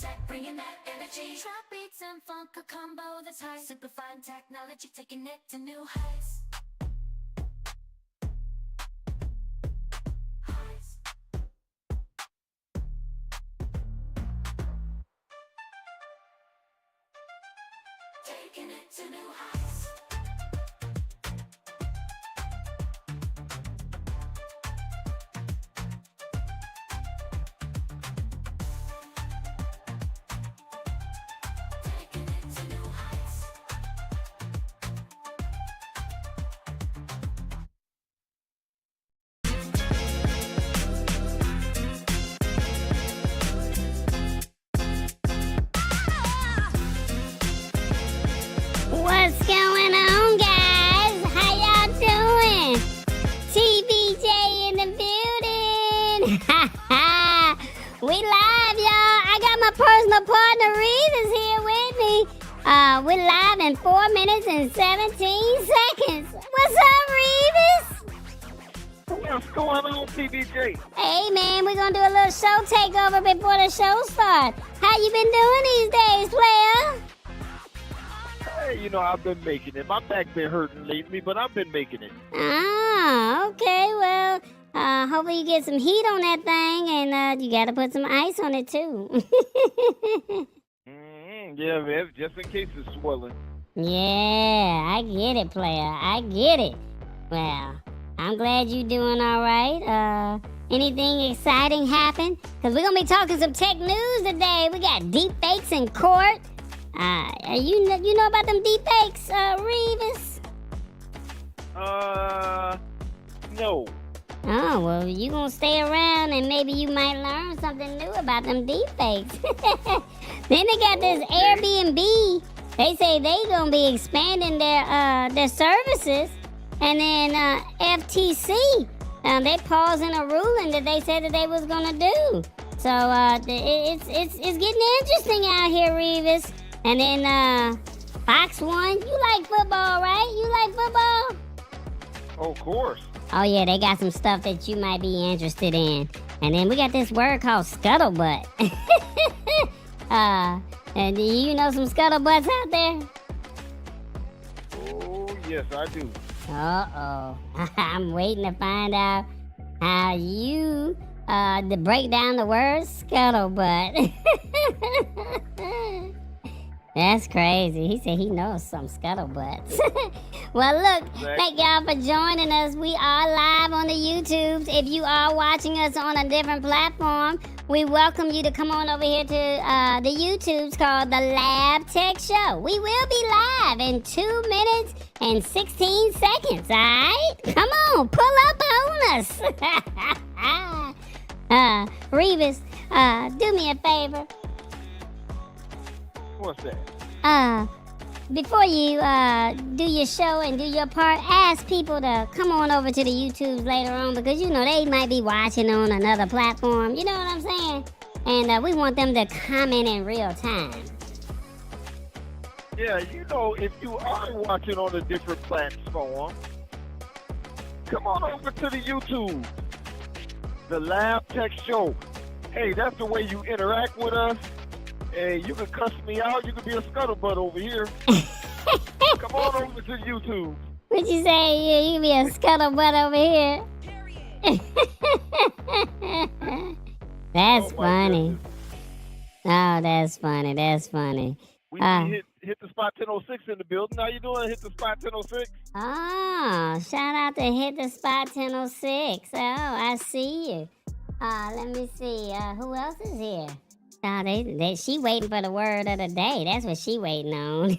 tech, bringing that energy. Trap beats and funk, a combo that's high. Simplifying technology, taking it to new heights. Taking it to new heights. Taking it to new heights. What's going on, guys? How y'all doing? TVJ in the building. We live, y'all. I got my personal partner, Revis, here with me. We're live in 4 minutes and 17 seconds. What's up, Revis? What's going on, TVJ? Hey, man, we're gonna do a little show takeover before the show starts. How you been doing these days, player? Hey, you know, I've been making it. My back been hurting lately, but I've been making it. Ah, okay, well, hopefully you get some heat on that thing, and you gotta put some ice on it, too. Yeah, man, just in case it's swelling. Yeah, I get it, player. I get it. Well, I'm glad you're doing all right. Anything exciting happen? Because we're going to be talking some tech news today. We got deepfakes in court. You know about them deepfakes, Revis? No. Oh, well, you going to stay around and maybe you might learn something new about them deepfakes. Then they got this Airbnb. They say they going to be expanding their services. And then FTC, they pausing a ruling that they said that they was going to do. So it's getting interesting out here, Revis. And then Fox 1, you like football, right? You like football? Oh, of course. Oh, yeah, they got some stuff that you might be interested in. And then we got this word called Scuttlebutt. And do you know some Scuttlebutts out there? Oh, yes, I do. Uh-oh. I'm waiting to find out how you to break down the word scuttlebutt. That's crazy. He said he knows some scuttlebutts. Well, look, thank y'all for joining us. We are live on the YouTubes. If you are watching us on a different platform, we welcome you to come on over here to the YouTubes called The Lab Tech Show. We will be live in 2 minutes and 16 seconds, all right? Come on, pull up on us. Revis, do me a favor. What's that? Before you do your show and do your part, ask people to come on over to the YouTubes later on because, you know, they might be watching on another platform. You know what I'm saying? And we want them to comment in real time. Yeah, you know, if you are watching on a different platform, come on over to the YouTube, The Lab Tech Show. Hey, that's the way you interact with us. Hey, you can cuss me out. You can be a scuttlebutt over here. Come on over to YouTube. What'd you say? Yeah, you can be a scuttlebutt over here. That's funny. Goodness. Oh, that's funny. That's funny. We hit the spot 1006 in the building. How you doing? Hit the spot 1006. Oh, shout out to Hit the Spot 1006. Oh, I see you. Let me see. Who else is here? Oh, she waiting for the word of the day. That's what she waiting on.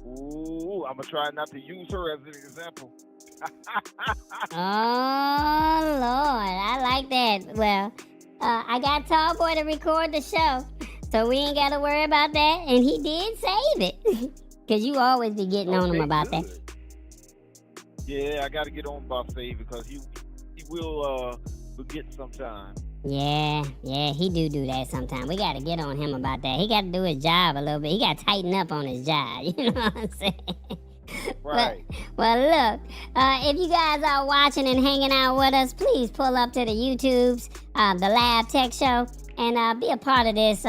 Ooh, I'm going to try not to use her as an example. Oh, Lord. I like that. Well, I got Tall Boy to record the show, so we ain't got to worry about that. And he did save it. Because you always be getting on him about that. Yeah, I got to get on about save because he will forget sometime. Yeah, he do that sometimes. We got to get on him about that. He got to do his job a little bit. He got to tighten up on his job. You know what I'm saying? Right. Well, look, if you guys are watching and hanging out with us, please pull up to the YouTubes, The Lab Tech Show. and be a part of this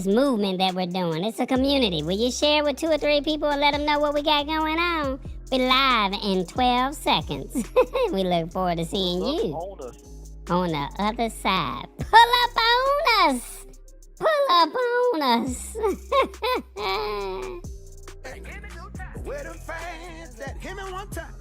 movement that we're doing. It's a community. Will you share with 2 or 3 people and let them know what we got going on? We're live in 12 seconds. We look forward to seeing you on the other side. Pull up on us. Pull up on us. Where them fans that him in one time?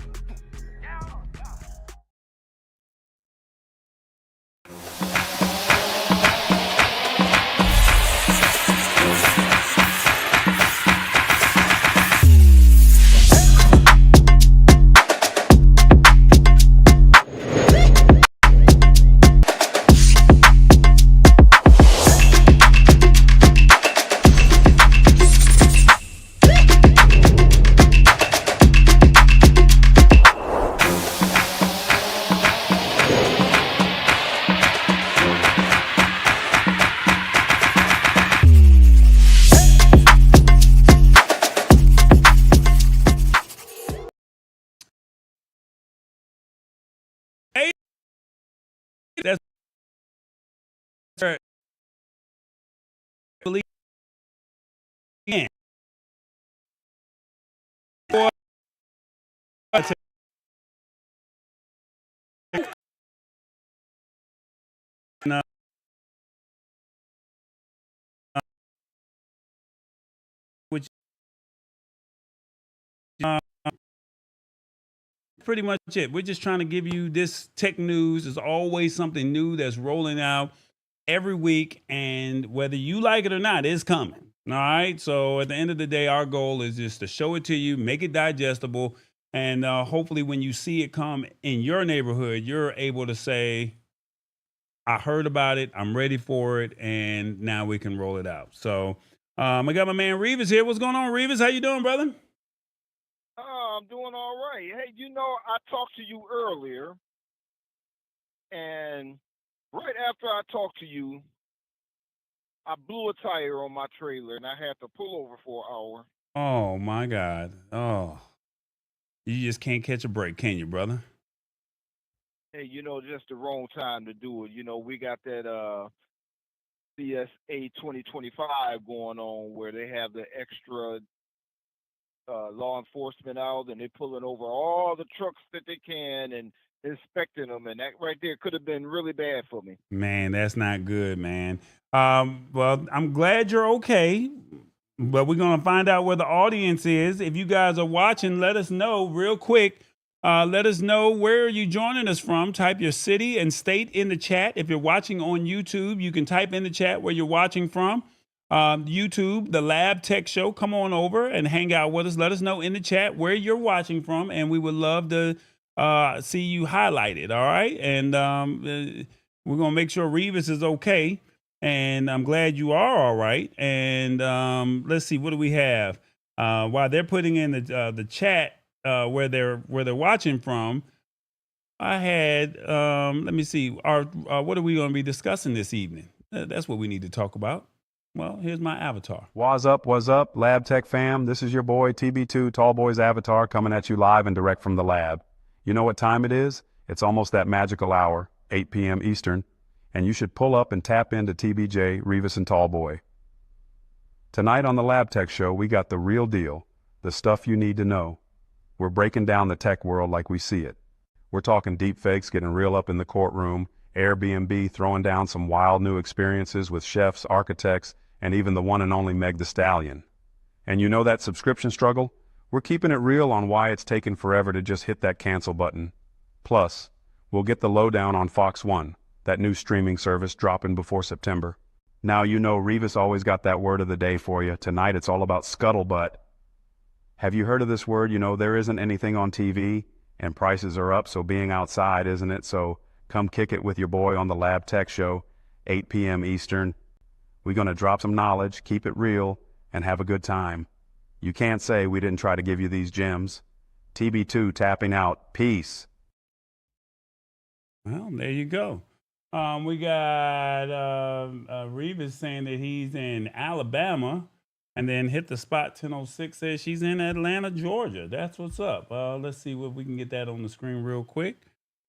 That's right. Believe in. Which pretty much it. We're just trying to give you this tech news. There's always something new that's rolling out every week, and whether you like it or not, it's coming. All right. So at the end of the day, our goal is just to show it to you, make it digestible, and hopefully when you see it come in your neighborhood, you're able to say, I heard about it, I'm ready for it, and now we can roll it out. So I got my man Revis here. What's going on, Revis? How you doing, brother? I'm doing all right. Hey, I talked to you earlier, and right after I talked to you, I blew a tire on my trailer, and I had to pull over for an hour. Oh my God. Oh, you just can't catch a break, can you, brother? Hey, just the wrong time to do it. We got that CSA 2025 going on where they have the extra law enforcement out, and they're pulling over all the trucks that they can and inspecting them, and that right there could have been really bad for me. Man, that's not good, man. Well, I'm glad you're okay, but we're gonna find out where the audience is. If you guys are watching, let us know real quick. Let us know where you joining us from. Type your city and state in the chat. If you're watching on YouTube, you can type in the chat where you're watching from. YouTube, the Lab Tech Show. Come on over and hang out with us. Let us know in the chat where you're watching from, and we would love to see you highlighted. All right, and we're gonna make sure Revis is okay, and I'm glad you are all right. And let's see, what do we have? While they're putting in the chat where they're watching from, I had let me see. What are we going to be discussing this evening? That's what we need to talk about. Well, here's my avatar. What's up, Lab Tech fam? This is your boy TB2 Tall Boy's avatar coming at you live and direct from the lab. You know what time it is? It's almost that magical hour, 8 p.m. Eastern, and you should pull up and tap into TBJ, Revis, and Tall Boy. Tonight on the Lab Tech Show, we got the real deal, the stuff you need to know. We're breaking down the tech world like we see it. We're talking deepfakes getting real up in the courtroom, Airbnb throwing down some wild new experiences with chefs, architects, and even the one and only Meg the Stallion. And you know that subscription struggle? We're keeping it real on why it's taken forever to just hit that cancel button. Plus, we'll get the lowdown on Fox One, that new streaming service dropping before September. Now you know Revis always got that word of the day for you. Tonight it's all about Scuttlebutt. Have you heard of this word? There isn't anything on TV, and prices are up, so being outside, isn't it? So come kick it with your boy on the Lab Tech Show, 8 p.m. Eastern. We're going to drop some knowledge, keep it real, and have a good time. You can't say we didn't try to give you these gems. TB2 tapping out. Peace. Well, there you go. We got Revis saying that he's in Alabama, and then Hit the Spot 1006 says she's in Atlanta, Georgia. That's what's up. Let's see if we can get that on the screen real quick.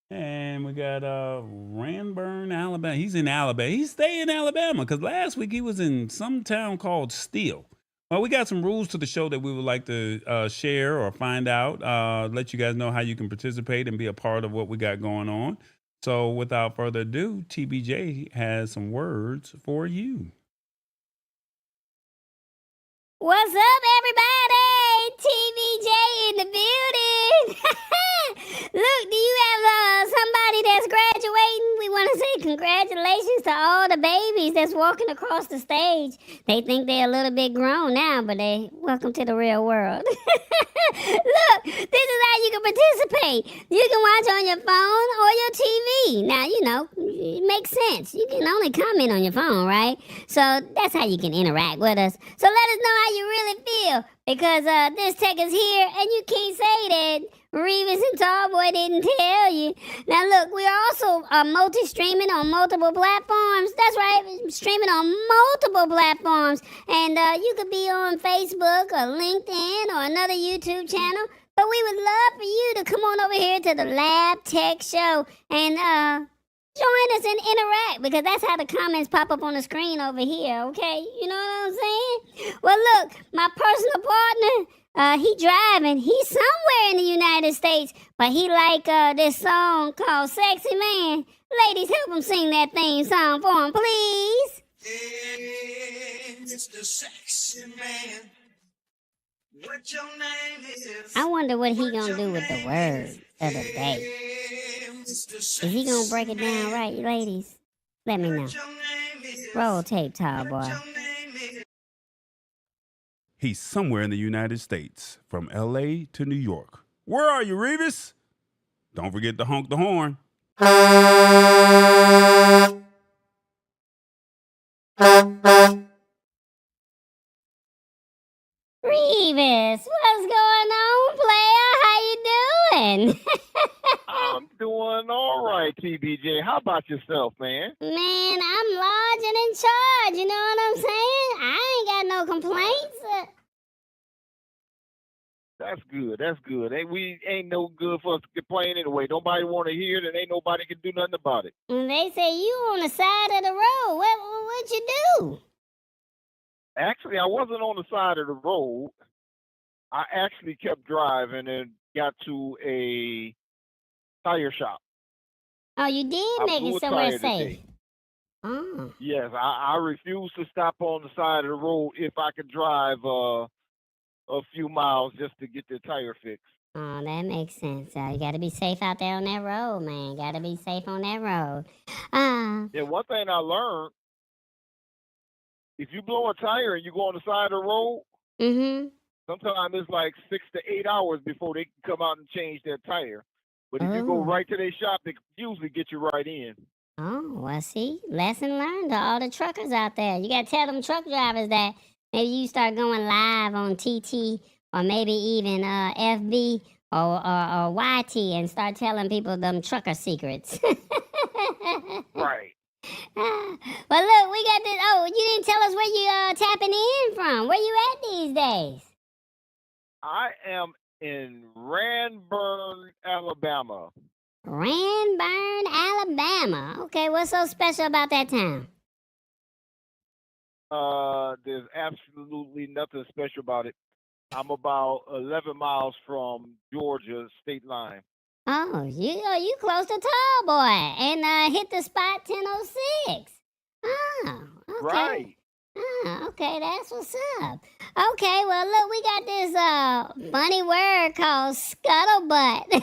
And we got Ranburn, Alabama. He's in Alabama. He's staying in Alabama because last week he was in some town called Steele. Well, we got some rules to the show that we would like to share or find out. Let you guys know how you can participate and be a part of what we got going on. So without further ado, TBJ has some words for you. What's up, everybody? TVJ in the building. Look, do you have somebody that's graduating? We want to say congratulations to all the babies that's walking across the stage. They think they're a little bit grown now, but welcome to the real world. Look, this is how you can participate. You can watch on your phone or your TV. Now, it makes sense. You can only comment on your phone, right? So that's how you can interact with us. So let us know how you really feel, because this tech is here, and you can't say that Revis and Tallboy didn't tell you. Now look, we're also multi-streaming on multiple platforms. That's right, streaming on multiple platforms. And you could be on Facebook or LinkedIn or another YouTube channel. But we would love for you to come on over here to the Lab Tech Show and join us and interact, because that's how the comments pop up on the screen over here, okay? You know what I'm saying? Well, look, my personal partner, he driving. He's somewhere in the United States, but he like this song called Sexy Man. Ladies, help him sing that theme song for him, please. Hey, Mr. Sexy Man. What your name is? I wonder what he gonna do with the word of the day. Is he gonna break it down right, ladies? Let me know. Roll tape, tall boy. He's somewhere in the United States, from LA to New York. Where are you, Revis? Don't forget to honk the horn. Revis, what's going on, player? How you doing? I'm doing all right, TBJ. How about yourself, man? Man, I'm large and in charge. You know what I'm saying? I ain't got no complaints. That's good. That's good. We ain't no good for us to complain anyway. Nobody want to hear it, and ain't nobody can do nothing about it. And they say you on the side of the road. What you do? Actually, I wasn't on the side of the road. I actually kept driving and got to a tire shop. Oh, you did I make blew it a somewhere tire safe. today. Oh. Yes, I refuse to stop on the side of the road if I could drive a few miles just to get the tire fixed. Oh, that makes sense. You got to be safe out there on that road, man. Got to be safe on that road. Yeah, one thing I learned, if you blow a tire and you go on the side of the road, sometimes it's like 6 to 8 hours before they can come out and change their tire. But if you go right to their shop, they usually get you right in. Oh, well, see, lesson learned to all the truckers out there. You got to tell them truck drivers that maybe you start going live on TT or maybe even FB or YT and start telling people them trucker secrets. Right. Well, look, we got this. Oh, you didn't tell us where you tapping in from. Where you at these days? I am in Ranburn, Alabama. Ranburn, Alabama. Okay, what's so special about that town? There's absolutely nothing special about it. I'm about 11 miles from Georgia state line. Oh, you close to Tall Boy and hit the spot 1006. Oh, okay. Right. Oh, okay, that's what's up. Okay, well, look, we got this funny word called scuttlebutt.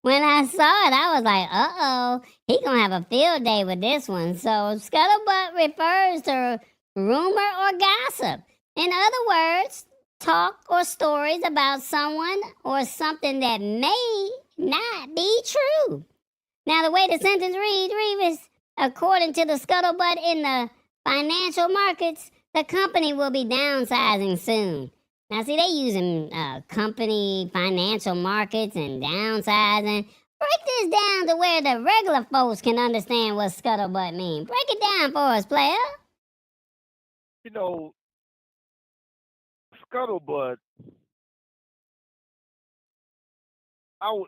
When I saw it, I was like, uh-oh, he gonna have a field day with this one. So scuttlebutt refers to rumor or gossip. In other words, talk or stories about someone or something that may not be true. Now, the way the sentence reads, Revis, according to the scuttlebutt in the financial markets, the company will be downsizing soon. Now, see, they using company financial markets and downsizing. Break this down to where the regular folks can understand what scuttlebutt mean. Break it down for us, player. You know, scuttlebutt,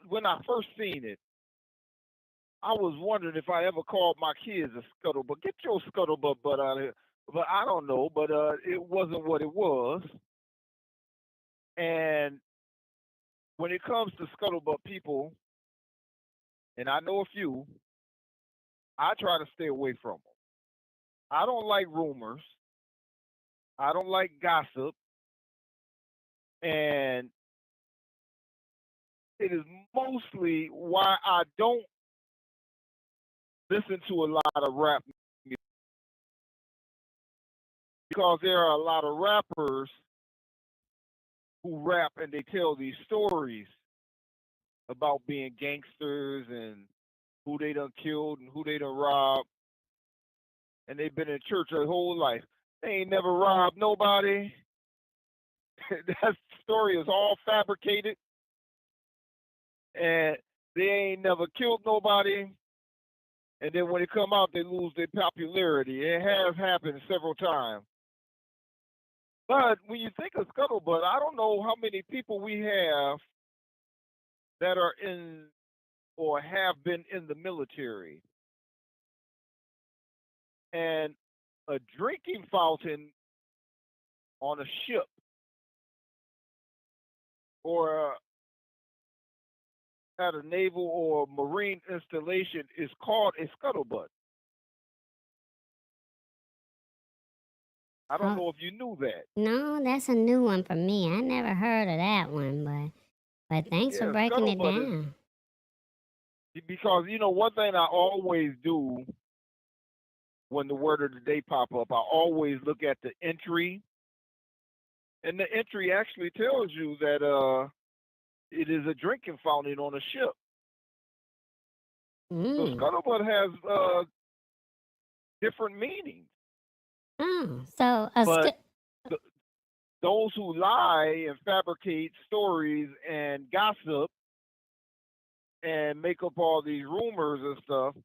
when I first seen it, I was wondering if I ever called my kids a scuttlebutt. Get your scuttlebutt butt out of here. But I don't know. But it wasn't what it was. And when it comes to scuttlebutt people, and I know a few, I try to stay away from them. I don't like rumors. I don't like gossip. And it is mostly why I don't listen to a lot of rap music, because there are a lot of rappers who rap and they tell these stories about being gangsters and who they done killed and who they done robbed, and they've been in church their whole life. They ain't never robbed nobody. That story is all fabricated, and they ain't never killed nobody. And then when they come out, they lose their popularity. It has happened several times. But when you think of scuttlebutt, I don't know how many people we have that are in or have been in the military. And a drinking fountain on a ship or at a naval or marine installation is called a scuttlebutt. I don't Oh, know if you knew that. no, that's a new one for me. I never heard of that one, but thanks for Yeah, breaking it scuttlebutt down. is because one thing I always do when the word of the day pop up, I always look at the entry, and the entry actually tells you that it is a drinking fountain on a ship. So Mm. scuttlebutt has different meanings, Oh, so a but th- those who lie and fabricate stories and gossip and make up all these rumors and stuff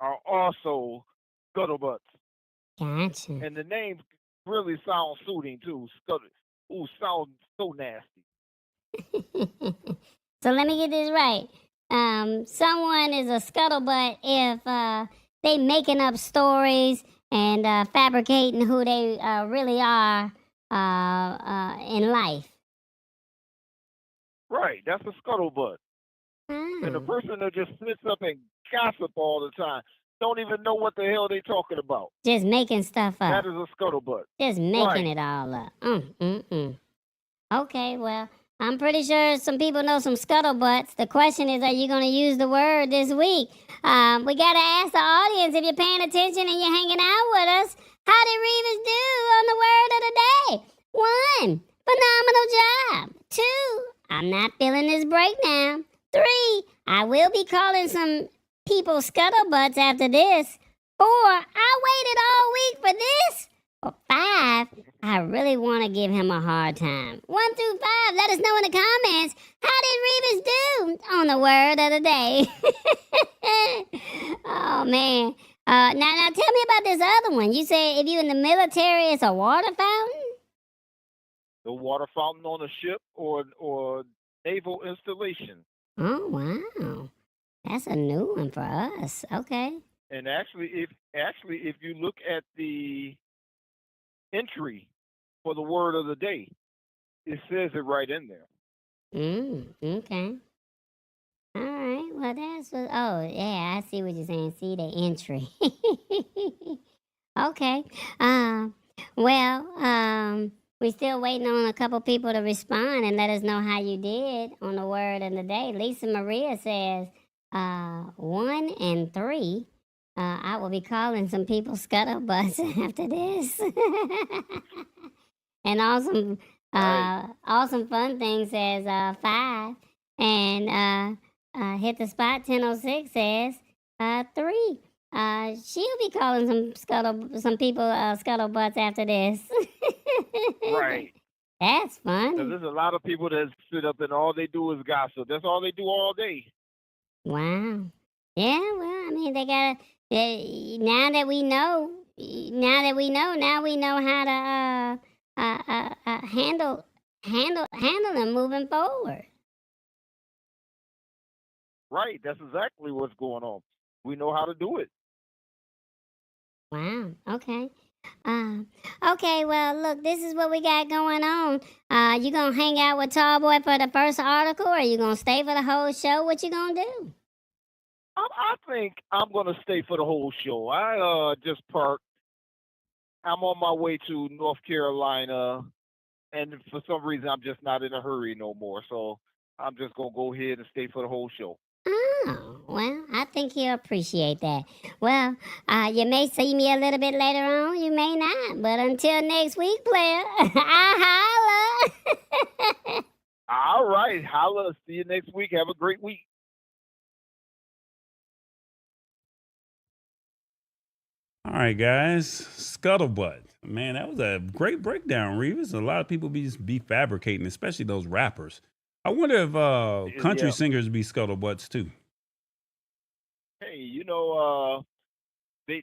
are also scuttlebutts. gotcha. And the name really sounds soothing too. Ooh, sounds so nasty. So let me get this right. Someone is a scuttlebutt if they making up stories and fabricating who they really are in life. Right, that's a scuttlebutt. And the Oh, person that just sits up and gossip all the time don't even know what the hell they talking about. just making stuff That up. is a scuttlebutt. Just making Right. it all up. Okay, well, I'm pretty sure some people know some scuttlebutts. The question is, are you going to use the word this week? We got to ask the audience, if you're paying attention and you're hanging out with us, how did Revis do on the word of the day? 1, phenomenal job. 2, I'm not feeling this breakdown. 3, I will be calling some people scuttlebutts after this. 4, I waited all week for this. Or 5, I really want to give him a hard time. 1 through 5, let us know in the comments. How did Revis do on the word of the day? Oh, man. Now tell me about this other one. You said if you in the military, it's a water fountain? The water fountain on a ship or naval installation. Oh, wow. That's a new one for us. Okay. And actually, if you look at the entry for the word of the day, it says it right in there. Okay. All right. Well, that's what. Oh, yeah. I see what you're saying. See the entry. Okay. We still waiting on a couple people to respond and let us know how you did on the word of the day. Lisa Maria says, 1 and 3. I will be calling some people scuttlebutts after this. And awesome fun thing says 5, and hit the spot 1006 says 3. She'll be calling some people scuttlebutts after this. Right. That's Because funny. there's a lot of people that sit up and all they do is gossip. That's all they do all day. Wow. Yeah. Well, I mean, now that we know, now we know how to handle them moving forward. Right. That's exactly what's going on. We know how to do it. Wow. Okay. Okay. Well, look, this is what we got going on. You gonna hang out with Tallboy for the first article, or you gonna stay for the whole show? What you gonna do? I think I'm gonna stay for the whole show. I just parked. I'm on my way to North Carolina, and for some reason I'm just not in a hurry no more. So I'm just gonna go ahead and stay for the whole show. Oh, well, I think he'll appreciate that. Well, you may see me a little bit later on, you may not. But until next week, player, I holla. All right, holla. See you next week. Have a great week. All right, guys. Scuttlebutt. Man, that was a great breakdown, Revis. A lot of people be fabricating, especially those rappers. I wonder if country Yeah. singers be scuttlebutts too. Hey, they,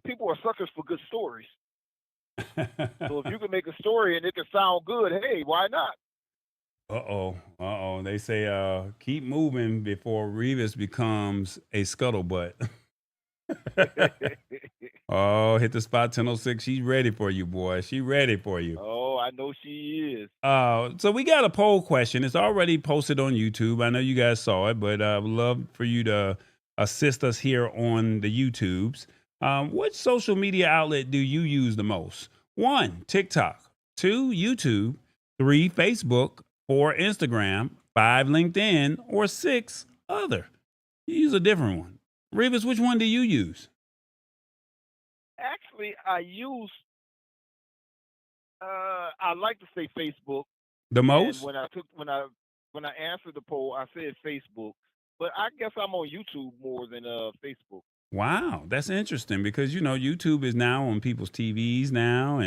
people are suckers for good stories. So if you can make a story and it can sound good, hey, why not? They say keep moving before Revis becomes a scuttlebutt. Oh, hit the spot 1006. She's ready for you, boy. She ready for you. Oh, I know she is. So we got a poll question. It's already posted on YouTube. I know you guys saw it, but I would love for you to assist us here on the YouTubes. What social media outlet do you use the most? 1, TikTok. 2, YouTube. 3, Facebook. 4, Instagram. 5, LinkedIn. Or 6, other. You use a different one. Revis, which one do you use? Actually, I like to say Facebook. The most? And when I answered the poll, I said Facebook. But I guess I'm on YouTube more than Facebook. Wow, that's interesting because YouTube is now on people's TVs now,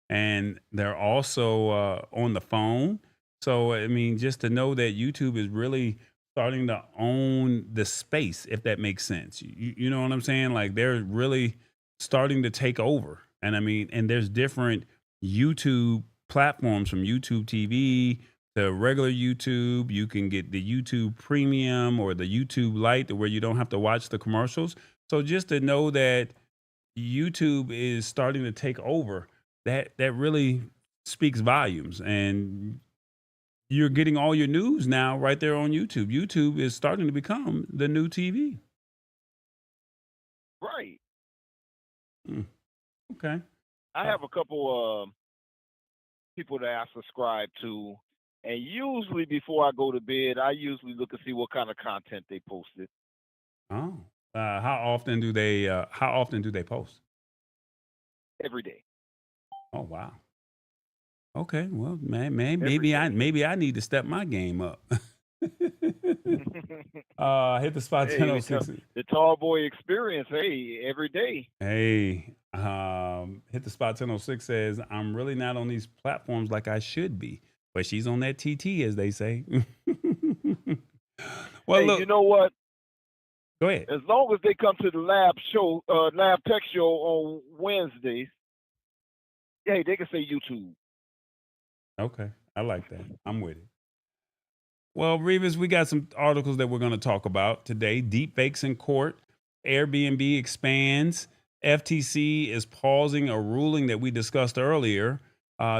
and they're also on the phone. So I mean, just to know that YouTube is really starting to own the space, if that makes sense. You know what I'm saying? Like they're really starting to take over, and I mean, and there's different YouTube platforms from YouTube TV to regular YouTube. You can get the YouTube Premium or the YouTube Lite, where you don't have to watch the commercials. So just to know that YouTube is starting to take over, that really speaks volumes. And you're getting all your news now right there on YouTube. YouTube is starting to become the new TV. Right. Okay. I have a couple people that I subscribe to, and usually before I go to bed, I usually look and see what kind of content they posted. Oh. How often do they post? Every day. Oh wow. Okay. Well, man, maybe Every I need to step my game up. Hit the spot Hey, 1006. the tall boy experience, hey, every day. Hey, hit the spot 1006 says, I'm really not on these platforms like I should be, but she's on that TT, as they say. Well, Hey, look, you know what? go ahead. As long as they come to the lab tech show on Wednesdays, hey, they can say YouTube. Okay, I like that. I'm with it. Well, Revis, we got some articles that we're going to talk about today. Deepfakes in court. Airbnb expands. FTC is pausing a ruling that we discussed earlier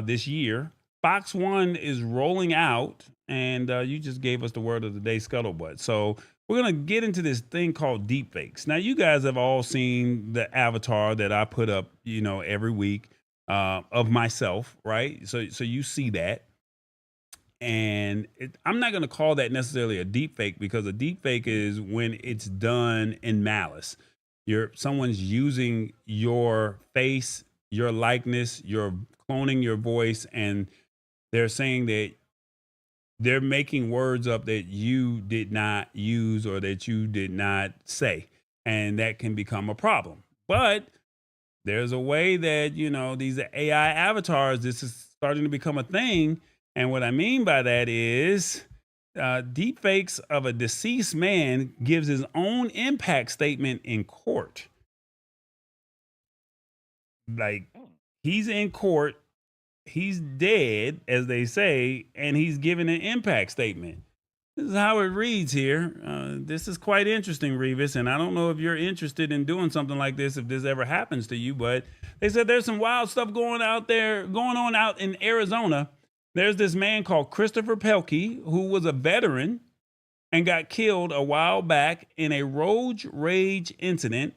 this year. Fox One is rolling out, and you just gave us the word of the day, Scuttlebutt. So we're going to get into this thing called deepfakes. Now, you guys have all seen the avatar that I put up, every week of myself, right? So you see that. And I'm not going to call that necessarily a deep fake, because a deep fake is when it's done in malice. Someone's using your face, your likeness, you're cloning your voice, and they're saying that they're making words up that you did not use or that you did not say. And that can become a problem. But there's a way that, these AI avatars, this is starting to become a thing. And what I mean by that is deepfakes of a deceased man gives his own impact statement in court. Like, he's in court, he's dead, as they say, and he's giving an impact statement. This is how it reads here. This is quite interesting, Revis, and I don't know if you're interested in doing something like this if this ever happens to you, but they said there's some wild stuff going on out in Arizona. There's this man called Christopher Pelkey, who was a veteran and got killed a while back in a road rage incident,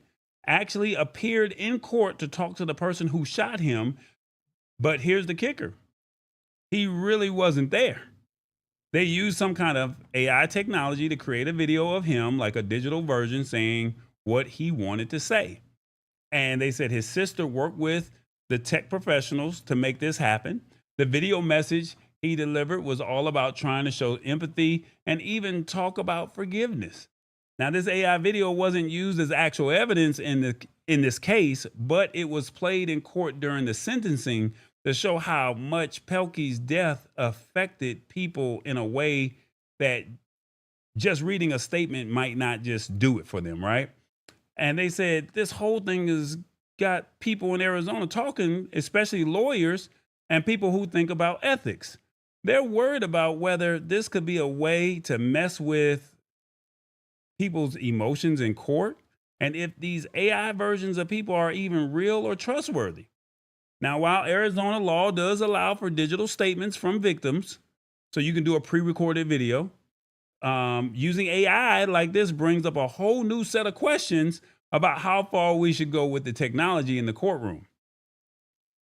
actually appeared in court to talk to the person who shot him. But here's the kicker. He really wasn't there. They used some kind of AI technology to create a video of him, like a digital version, saying what he wanted to say. And they said his sister worked with the tech professionals to make this happen. The video message he delivered was all about trying to show empathy and even talk about forgiveness. Now, this AI video wasn't used as actual evidence in this case, but it was played in court during the sentencing to show how much Pelkey's death affected people in a way that just reading a statement might not just do it for them, right? And they said this whole thing has got people in Arizona talking, especially lawyers and people who think about ethics. They're worried about whether this could be a way to mess with people's emotions in court, and if these AI versions of people are even real or trustworthy. Now, while Arizona law does allow for digital statements from victims, so you can do a pre-recorded video, using AI like this brings up a whole new set of questions about how far we should go with the technology in the courtroom.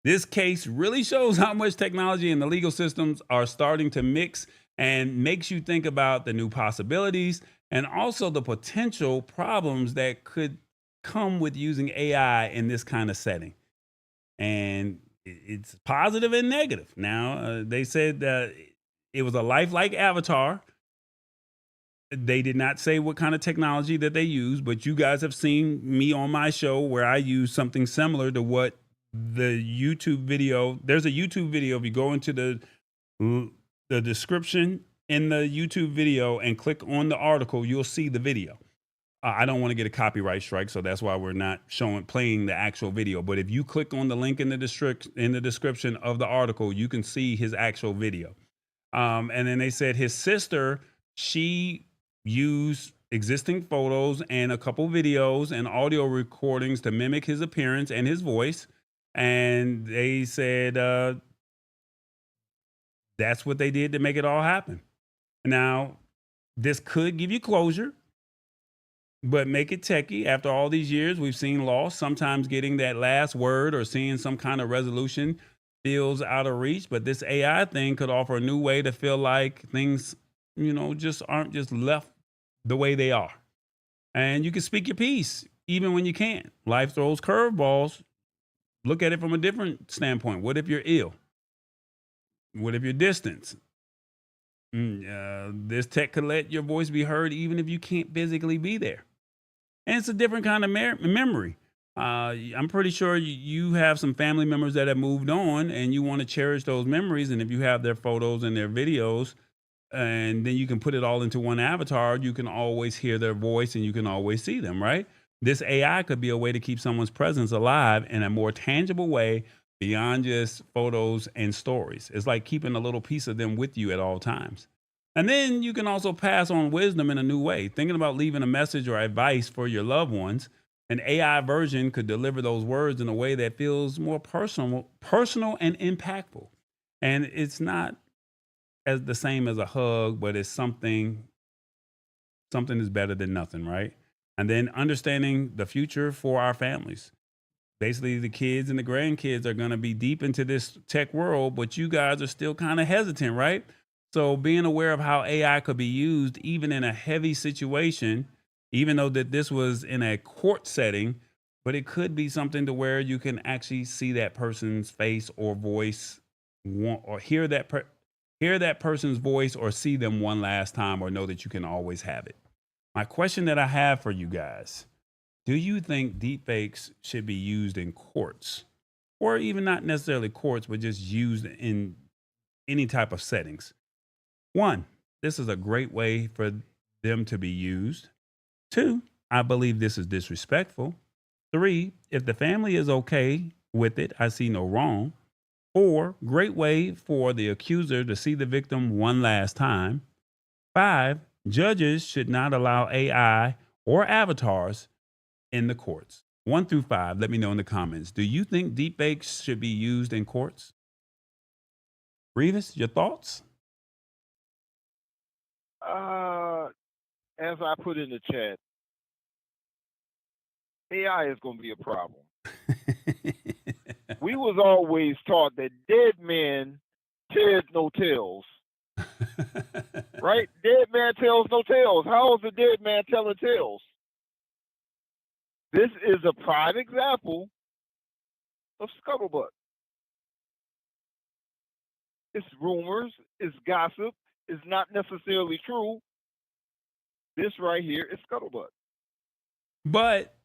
This case really shows how much technology and the legal systems are starting to mix, and makes you think about the new possibilities and also the potential problems that could come with using AI in this kind of setting. And it's positive and negative. Now, they said that it was a lifelike avatar. They did not say what kind of technology that they use, but you guys have seen me on my show where I use something similar to what the YouTube video. There's a YouTube video. If you go into the description in the YouTube video and click on the article, you'll see the video. I don't want to get a copyright strike, so that's why we're not playing the actual video. But if you click on the link in the description of the article, you can see his actual video. And then they said his sister, she used existing photos and a couple videos and audio recordings to mimic his appearance and his voice. And they said that's what they did to make it all happen. Now, this could give you closure, but make it techie. After all these years, we've seen loss. Sometimes getting that last word or seeing some kind of resolution feels out of reach. But this AI thing could offer a new way to feel like things, just aren't just left the way they are. And you can speak your piece even when you can't. Life throws curveballs. Look at it from a different standpoint. What if you're ill? What if you're distant? This tech could let your voice be heard even if you can't physically be there. And it's a different kind of memory. I'm pretty sure you have some family members that have moved on and you want to cherish those memories. And if you have their photos and their videos, and then you can put it all into one avatar, you can always hear their voice and you can always see them, right? This AI could be a way to keep someone's presence alive in a more tangible way beyond just photos and stories. It's like keeping a little piece of them with you at all times. And then you can also pass on wisdom in a new way. Thinking about leaving a message or advice for your loved ones, an AI version could deliver those words in a way that feels more personal and impactful. And it's not as the same as a hug, but it's something is better than nothing, right? And then understanding the future for our families. Basically, the kids and the grandkids are going to be deep into this tech world, but you guys are still kind of hesitant, right? So being aware of how AI could be used even in a heavy situation, even though that this was in a court setting, but it could be something to where you can actually see that person's face or voice, or hear that person's voice or see them one last time, or know that you can always have it. My question that I have for you guys: do you think deepfakes should be used in courts, or even not necessarily courts, but just used in any type of settings? 1, this is a great way for them to be used. 2, I believe this is disrespectful. 3, if the family is okay with it, I see no wrong. 4, great way for the accuser to see the victim one last time. 5, Judges should not allow AI or avatars in the courts. 1 through 5, let me know in the comments. Do you think deepfakes should be used in courts? Revis, your thoughts? As I put in the chat, AI is going to be a problem. We was always taught that dead men tell no tales. Right? Dead man tells no tales. How is a dead man telling tales? This is a prime example of scuttlebutt. It's rumors, it's gossip, it's not necessarily true. This right here is scuttlebutt. But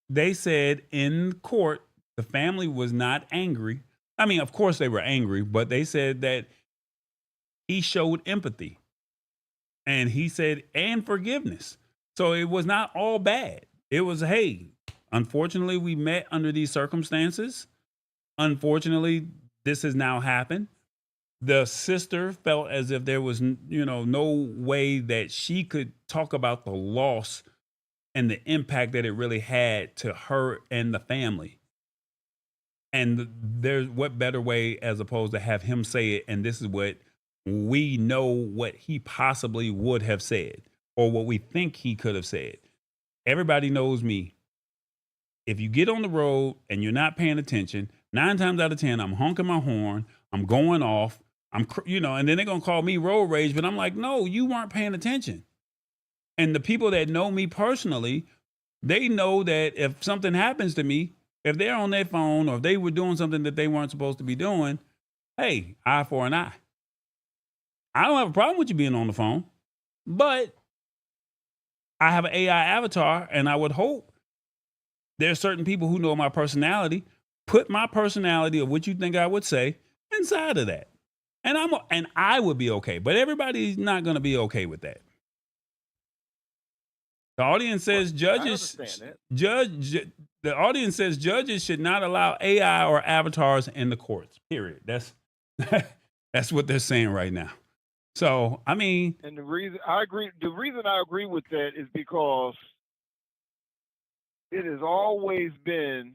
they said in court, the family was not angry. I mean, of course they were angry, but they said that he showed empathy. And he said, and forgiveness. So it was not all bad. It was, hey, unfortunately, we met under these circumstances. Unfortunately, this has now happened. The sister felt as if there was, no way that she could talk about the loss and the impact that it really had to her and the family. And there's what better way as opposed to have him say it. And this is what we know what he possibly would have said or what we think he could have said. Everybody knows me. If you get on the road and you're not paying attention, 9 times out of 10, I'm honking my horn. I'm going off. And then they're going to call me road rage. But I'm like, no, you weren't paying attention. And the people that know me personally, they know that if something happens to me, if they're on their phone or if they were doing something that they weren't supposed to be doing, hey, eye for an eye. I don't have a problem with you being on the phone, but I have an AI avatar, and I would hope there's certain people who know my personality. Put my personality of what you think I would say inside of that, and I would be okay. But everybody's not going to be okay with that. The audience says the audience says judges should not allow AI or avatars in the courts. Period. That's what they're saying right now. So, I mean, and the reason I agree with that is because it has always been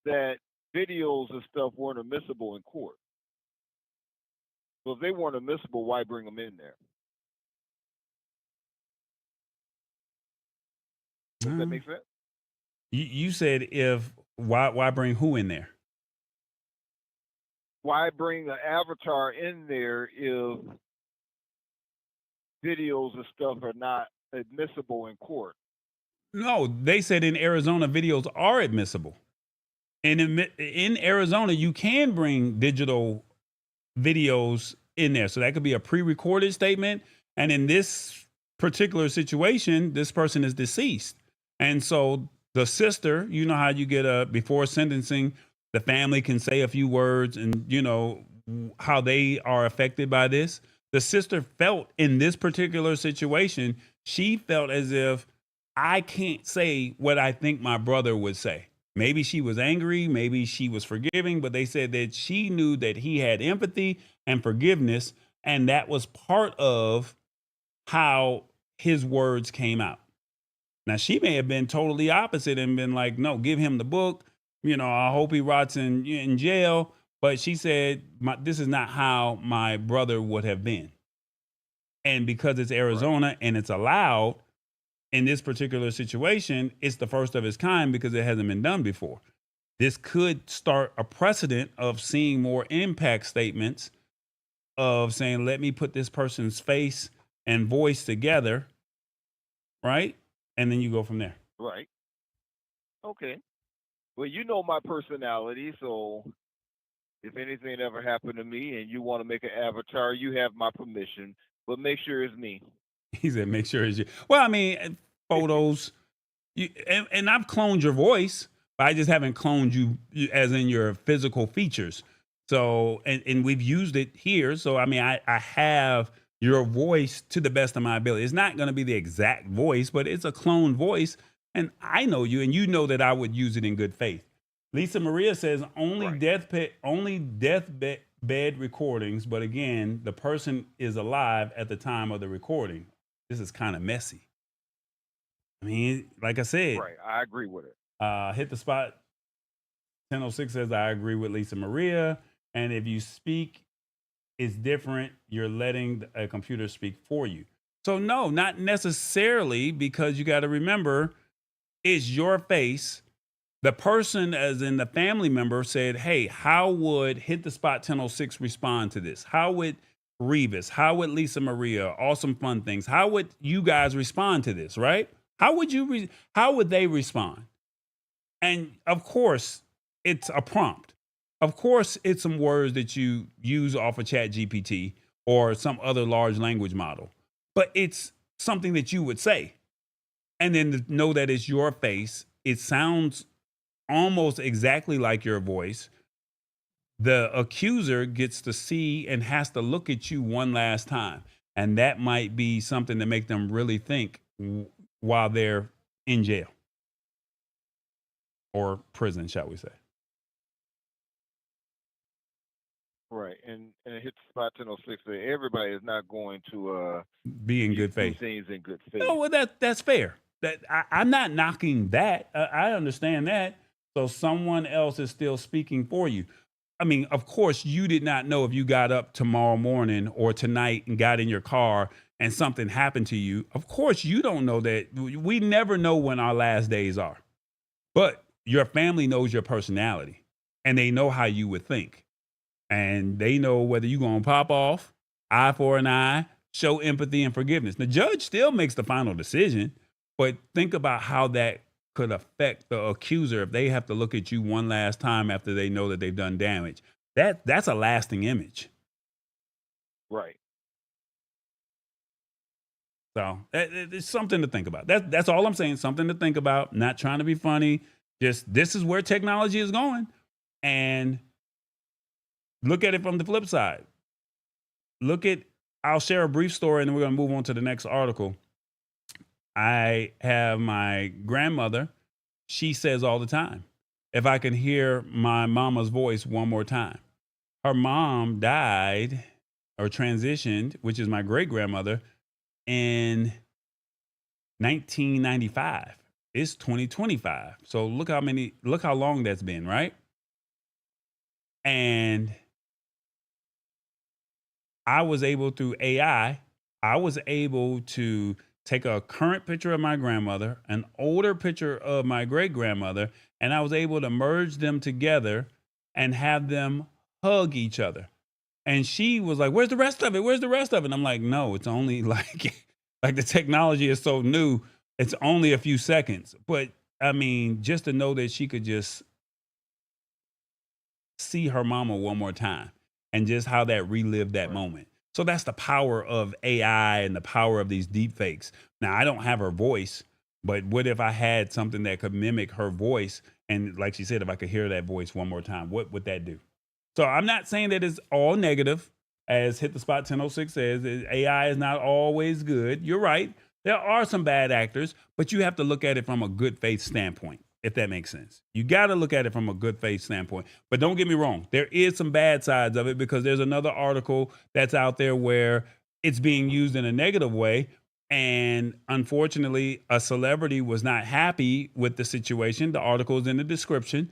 that videos and stuff weren't admissible in court. So if they weren't admissible, why bring them in there? Does that make sense? You said why bring who in there? Why bring an avatar in there if videos and stuff are not admissible in court? No, they said in Arizona videos are admissible. And in Arizona, you can bring digital videos in there. So that could be a pre-recorded statement. And in this particular situation, this person is deceased. And so the sister, you know how you get before sentencing, the family can say a few words and, how they are affected by this. The sister felt in this particular situation, she felt as if I can't say what I think my brother would say. Maybe she was angry, maybe she was forgiving, but they said that she knew that he had empathy and forgiveness, and that was part of how his words came out. Now, she may have been totally opposite and been like, no, give him the book. I hope he rots in jail. But she said, this is not how my brother would have been. And because it's Arizona and it's allowed in this particular situation, it's the first of its kind because it hasn't been done before. This could start a precedent of seeing more impact statements of saying, let me put this person's face and voice together, right? And then you go from there. Right. Okay. Well, you know my personality, so if anything ever happened to me and you want to make an avatar, you have my permission, but make sure it's me. He said, make sure it's you. Well, I mean, photos, and I've cloned your voice, but I just haven't cloned you as in your physical features. So, and we've used it here. So, I mean, I have your voice to the best of my ability. It's not going to be the exact voice, but it's a cloned voice. And I know you, and you know that I would use it in good faith. Lisa Maria says only deathbed bed recordings, but again, the person is alive at the time of the recording. This is kind of messy. I mean, like I said, Right. I agree with it. Hit the spot 1006 says, I agree with Lisa Maria. And if you speak, it's different. You're letting a computer speak for you. So, no, not necessarily, because you got to remember it's your face. The person, as in the family member, said, hey, how would Hit the Spot 1006 respond to this? How would Revis, how would Lisa Maria, Awesome Fun Things, how would you guys respond to this, right? How would they respond? And of course, it's a prompt. Of course, it's some words that you use off of ChatGPT or some other large language model, but it's something that you would say. And then to know that it's your face, it sounds almost exactly like your voice. The accuser gets to see and has to look at you one last time. And that might be something to make them really think while they're in jail or prison, shall we say. Right. And Hit the Spot 1006, everybody is not going to be in good do faith. things in good faith. No, well, that's fair. I'm not knocking that. I understand that. So someone else is still speaking for you. I mean, of course, you did not know if you got up tomorrow morning or tonight and got in your car and something happened to you. Of course, you don't know that. We never know when our last days are. But your family knows your personality and they know how you would think. And they know whether you're going to pop off, eye for an eye, show empathy and forgiveness. The judge still makes the final decision, but think about how that could affect the accuser if they have to look at you one last time after they know that they've done damage. That's a lasting image. Right. So it's something to think about. That's all I'm saying. Something to think about. Not trying to be funny. Just this is where technology is going. And look at it from the flip side. I'll share a brief story and then we're going to move on to the next article. I have my grandmother. She says all the time, if I can hear my mama's voice one more time. Her mom died or transitioned, which is my great grandmother, in 1995. It's 2025. So look how long that's been, right? And I was able through AI, to take a current picture of my grandmother, an older picture of my great grandmother, and I was able to merge them together and have them hug each other. And she was like, where's the rest of it? Where's the rest of it? And I'm like, no, it's only like the technology is so new. It's only a few seconds. But I mean, just to know that she could just see her mama one more time and just how that relived that moment. So that's the power of AI and the power of these deepfakes. Now, I don't have her voice, but what if I had something that could mimic her voice? And like she said, if I could hear that voice one more time, what would that do? So I'm not saying that it's all negative. As Hit the Spot 1006 says, AI is not always good. You're right. There are some bad actors, but you have to look at it from a good faith standpoint, if that makes sense. You got to look at it from a good faith standpoint. But don't get me wrong. There is some bad sides of it because there's another article that's out there where it's being used in a negative way. And unfortunately, a celebrity was not happy with the situation. The article is in the description.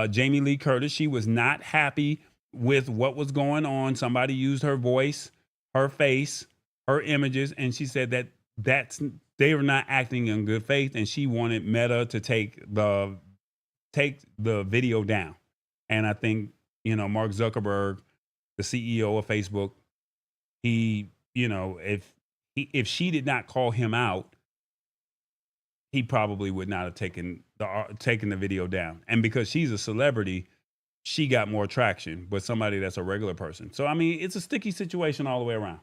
Jamie Lee Curtis, she was not happy with what was going on. Somebody used her voice, her face, her images, and she said that they were not acting in good faith, and she wanted Meta to take the video down. And I think, Mark Zuckerberg, the CEO of Facebook, if she did not call him out, he probably would not have taken the video down. And because she's a celebrity, she got more traction, but somebody that's a regular person. So I mean, it's a sticky situation all the way around.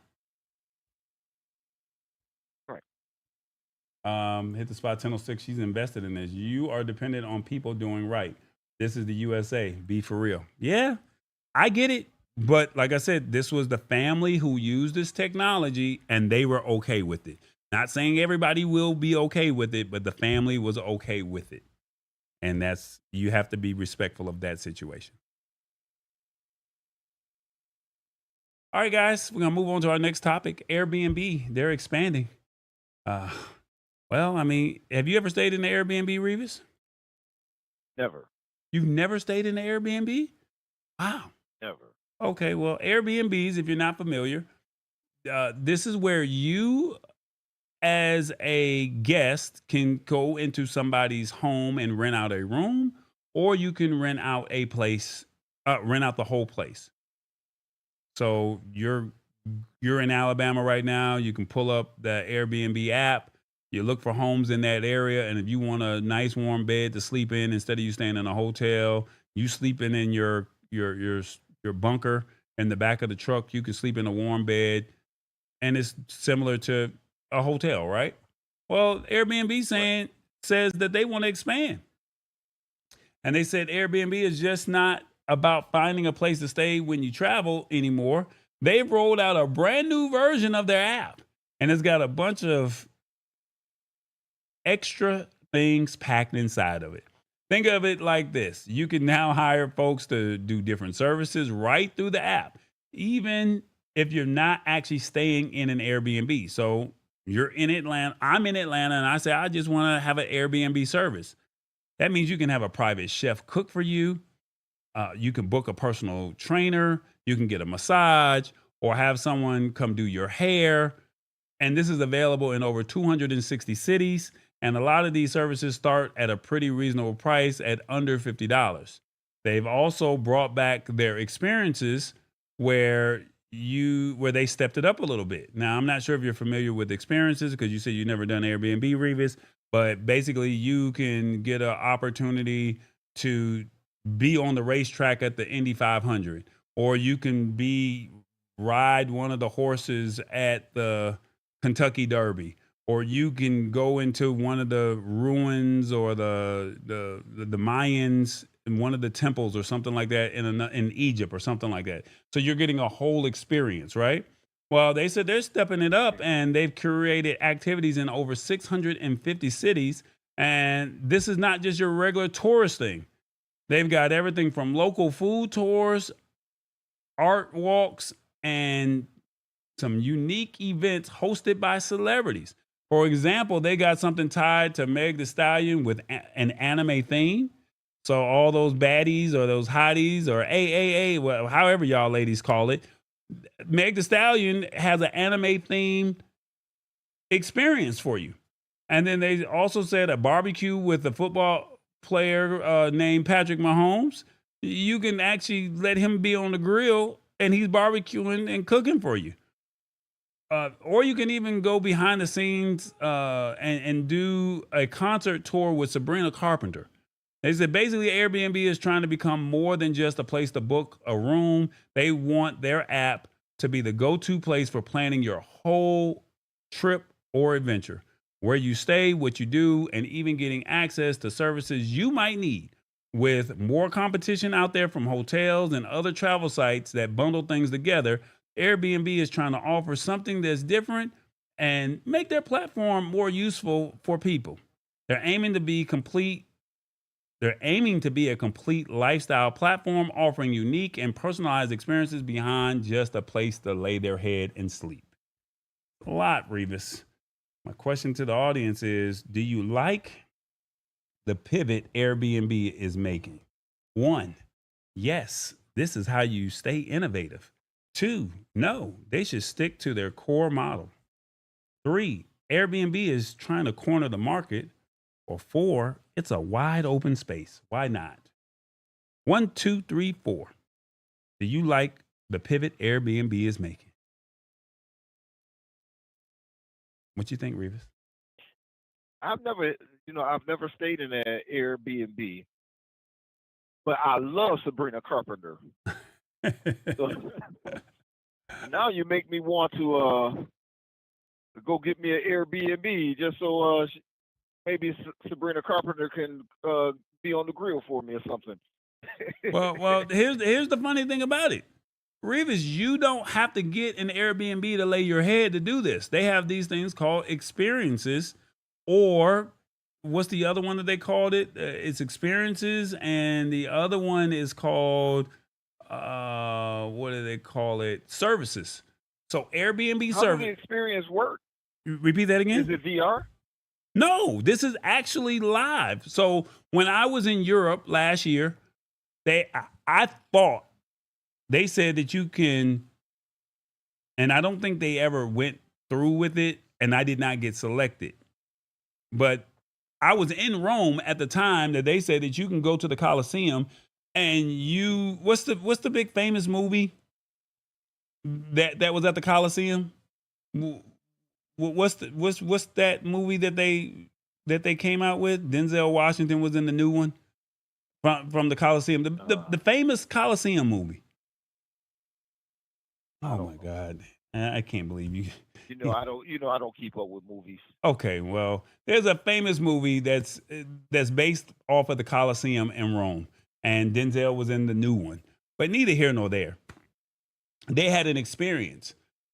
Hit the Spot 1006. She's invested in this. You are dependent on people doing right. This is the USA. Be for real. Yeah, I get it. But like I said, this was the family who used this technology and they were okay with it. Not saying everybody will be okay with it, but the family was okay with it. And you have to be respectful of that situation. All right, guys, we're gonna move on to our next topic. Airbnb, they're expanding. Well, I mean, have you ever stayed in the Airbnb, Revis? Never. You've never stayed in the Airbnb? Wow. Never. Okay, well, Airbnbs, if you're not familiar, this is where you, as a guest, can go into somebody's home and rent out a room, or you can rent out a place, rent out the whole place. So you're in Alabama right now. You can pull up the Airbnb app. You look for homes in that area, and if you want a nice warm bed to sleep in instead of you staying in a hotel, you sleeping in your bunker in the back of the truck. You can sleep in a warm bed, and it's similar to a hotel, right? Well, Airbnb says that they want to expand, and they said Airbnb is just not about finding a place to stay when you travel anymore. They've rolled out a brand new version of their app, and it's got a bunch of extra things packed inside of it. Think of it like this. You can now hire folks to do different services right through the app, even if you're not actually staying in an Airbnb. So you're in Atlanta, I'm in Atlanta, and I say, I just want to have an Airbnb service. That means you can have a private chef cook for you. You can book a personal trainer. You can get a massage or have someone come do your hair. And this is available in over 260 cities. And a lot of these services start at a pretty reasonable price at under $50. They've also brought back their experiences where they stepped it up a little bit. Now, I'm not sure if you're familiar with experiences because you said you've never done Airbnb, Revis, but basically you can get an opportunity to be on the racetrack at the Indy 500, or you can ride one of the horses at the Kentucky Derby, or you can go into one of the ruins or the Mayans in one of the temples or something like that in Egypt or something like that. So you're getting a whole experience, right? Well, they said they're stepping it up, and they've curated activities in over 650 cities. And this is not just your regular tourist thing. They've got everything from local food tours, art walks, and some unique events hosted by celebrities. For example, they got something tied to Meg Thee Stallion with an anime theme. So all those baddies or those hotties or AAA, well, however y'all ladies call it, Meg Thee Stallion has an anime themed experience for you. And then they also said a barbecue with a football player named Patrick Mahomes. You can actually let him be on the grill and he's barbecuing and cooking for you. Or you can even go behind the scenes and do a concert tour with Sabrina Carpenter. They said basically Airbnb is trying to become more than just a place to book a room. They want their app to be the go-to place for planning your whole trip or adventure. Where you stay, what you do, and even getting access to services you might need. With more competition out there from hotels and other travel sites that bundle things together, Airbnb is trying to offer something that's different and make their platform more useful for people. They're aiming to be a complete lifestyle platform offering unique and personalized experiences beyond just a place to lay their head and sleep. A lot, Revis. My question to the audience is, do you like the pivot Airbnb is making? 1, yes, this is how you stay innovative. 2, no, they should stick to their core model. 3, Airbnb is trying to corner the market. Or 4, it's a wide open space. Why not? 1, 2, 3, 4. Do you like the pivot Airbnb is making? What you think, Revis? I've never stayed in an Airbnb, but I love Sabrina Carpenter. So, now you make me want to go get me an Airbnb just so maybe Sabrina Carpenter can be on the grill for me or something. Well, here's the funny thing about it. Revis, you don't have to get an Airbnb to lay your head to do this. They have these things called experiences, or what's the other one that they called it? It's experiences, and the other one is called what do they call it? Services. So Airbnb How does the service. experience work? Repeat that again. Is it VR? No, this is actually live. So when I was in Europe last year, I thought they said that you can, and I don't think they ever went through with it, and I did not get selected. But I was in Rome at the time that they said that you can go to the Colosseum and what's the big famous movie that was at the Colosseum? What's that movie that they came out with? Denzel Washington was in the new one from the Colosseum, the famous Colosseum movie. Oh my God, I can't believe you. I don't keep up with movies. Okay, well, there's a famous movie that's based off of the Colosseum in Rome, and Denzel was in the new one. But neither here nor there. They had an experience,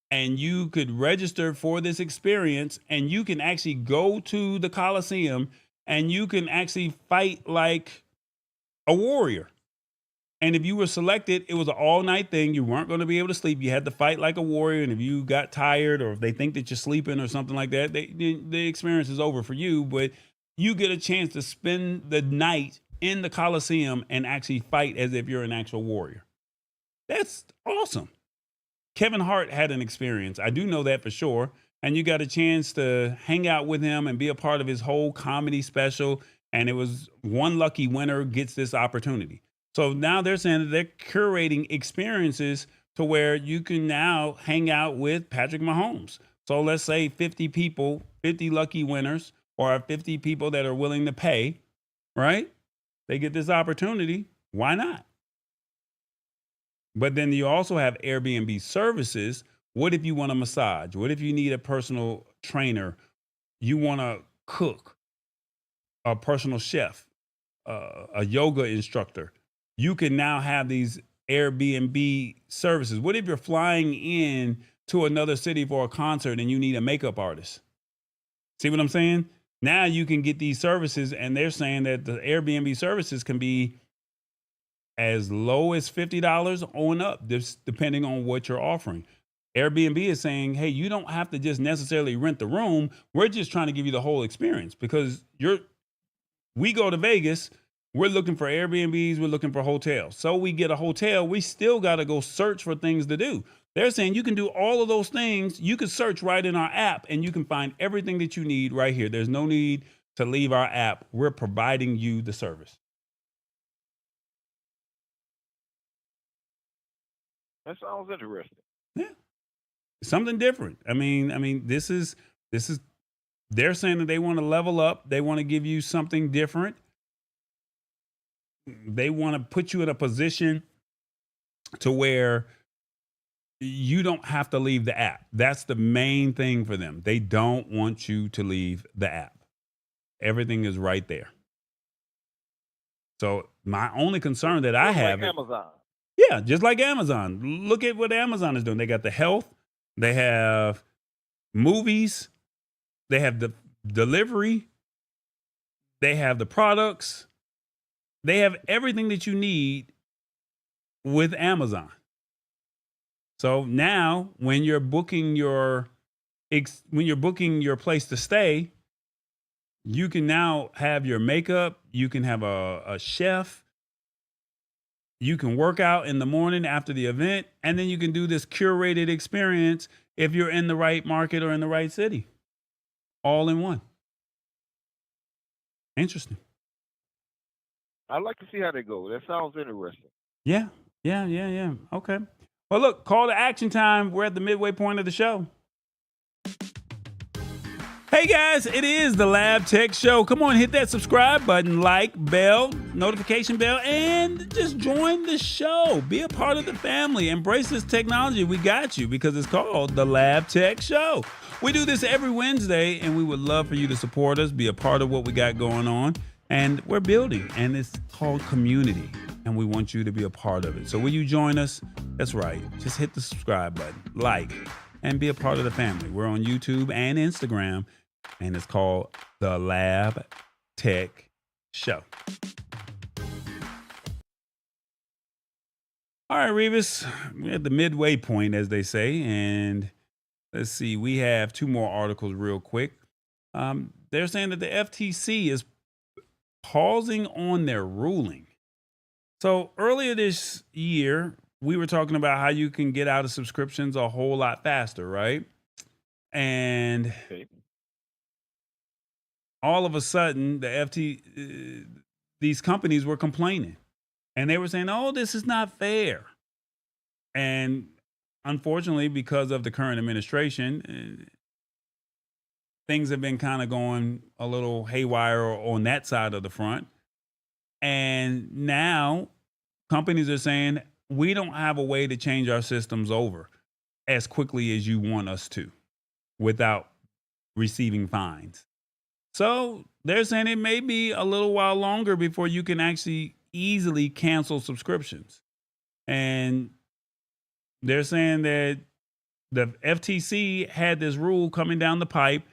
and you could register for this experience, and you can actually go to the Colosseum, and you can actually fight like a warrior. And if you were selected, it was an all-night thing. You weren't going to be able to sleep. You had to fight like a warrior. And if you got tired, or if they think that you're sleeping or something like that, the experience is over for you. But you get a chance to spend the night in the Colosseum and actually fight as if you're an actual warrior. That's awesome. Kevin Hart had an experience. I do know that for sure. And you got a chance to hang out with him and be a part of his whole comedy special. And it was one lucky winner gets this opportunity. So now they're saying that they're curating experiences to where you can now hang out with Patrick Mahomes. So let's say 50 people, 50 lucky winners, or 50 people that are willing to pay, right? They get this opportunity. Why not? But then you also have Airbnb services. What if you want a massage? What if you need a personal trainer? You want to cook, a personal chef, a yoga instructor. You can now have these Airbnb services. What if you're flying in to another city for a concert and you need a makeup artist? See what I'm saying? Now you can get these services, and they're saying that the Airbnb services can be as low as $50 on up, depending on what you're offering. Airbnb is saying, hey, you don't have to just necessarily rent the room. We're just trying to give you the whole experience, because we go to Vegas. We're looking for Airbnbs. We're looking for hotels. So we get a hotel. We still got to go search for things to do. They're saying you can do all of those things. You can search right in our app, and you can find everything that you need right here. There's no need to leave our app. We're providing you the service. That sounds interesting. Yeah. Something different. I mean, this is, they're saying that they want to level up. They want to give you something different. They want to put you in a position to where you don't have to leave the app. That's the main thing for them. They don't want you to leave the app. Everything is right there. So my only concern that I have, like Amazon. Yeah, just like Amazon. Look at what Amazon is doing. They got the health, they have movies, they have the delivery, they have the products. They have everything that you need with Amazon. So now when you're booking your place to stay, you can now have your makeup, you can have a chef, you can work out in the morning after the event, and then you can do this curated experience if you're in the right market or in the right city. All in one. Interesting. I'd like to see how they go. That sounds interesting. Yeah. Okay. Well, look, call to action time. We're at the midway point of the show. Hey guys, it is the Lab Tech Show. Come on, hit that subscribe button, like, bell, notification bell, and just join the show. Be a part of the family. Embrace this technology. We got you, because it's called the Lab Tech Show. We do this every Wednesday, and we would love for you to support us, be a part of what we got going on. And we're building, and it's called community, and we want you to be a part of it. So will you join us? That's right. Just hit the subscribe button, like, and be a part of the family. We're on YouTube and Instagram, and it's called the Lab Tech Show. All right, Revis, we're at the midway point, as they say, and let's see, we have 2 more articles real quick. They're saying that the FTC is pausing on their ruling. So earlier this year, we were talking about how you can get out of subscriptions a whole lot faster, right? And Okay. all of a sudden, these companies were complaining, and they were saying, "Oh, this is not fair." And unfortunately, because of the current administration, things have been kind of going a little haywire on that side of the front. And now companies are saying, we don't have a way to change our systems over as quickly as you want us to without receiving fines. So they're saying it may be a little while longer before you can actually easily cancel subscriptions. And they're saying that the FTC had this rule coming down the pipe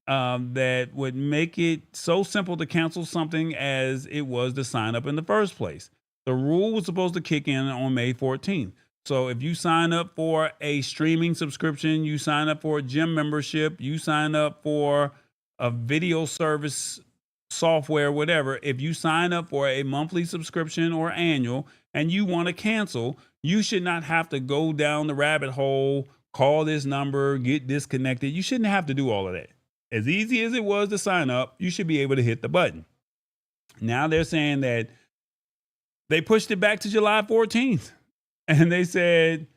that would make it so simple to cancel something as it was to sign up in the first place. The rule was supposed to kick in on May 14th. So if you sign up for a streaming subscription, you sign up for a gym membership, you sign up for a video service software, whatever, if you sign up for a monthly subscription or annual and you want to cancel, you should not have to go down the rabbit hole, call this number, get disconnected. You shouldn't have to do all of that. As easy as it was to sign up, you should be able to hit the button. Now they're saying that they pushed it back to July 14th. And they said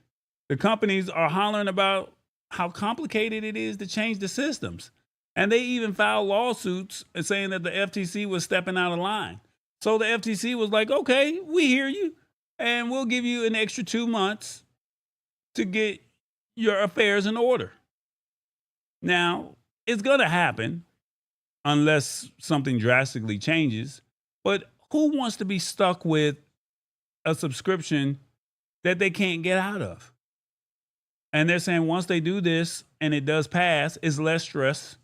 the companies are hollering about how complicated it is to change the systems. And they even filed lawsuits saying that the FTC was stepping out of line. So the FTC was like, okay, we hear you. And we'll give you an extra 2 months to get your affairs in order. Now, it's going to happen unless something drastically changes. But who wants to be stuck with a subscription that they can't get out of? And they're saying once they do this and it does pass, it's less stress.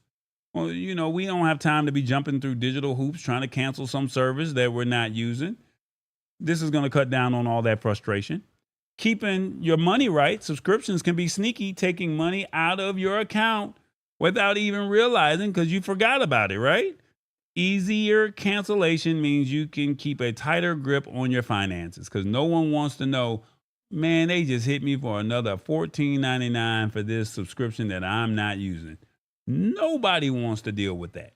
Well, you know, we don't have time to be jumping through digital hoops trying to cancel some service that we're not using. This is going to cut down on all that frustration. Keeping your money right, subscriptions can be sneaky, taking money out of your account without even realizing because you forgot about it, right? Easier cancellation means you can keep a tighter grip on your finances because no one wants to know, man, they just hit me for another $14.99 for this subscription that I'm not using. Nobody wants to deal with that.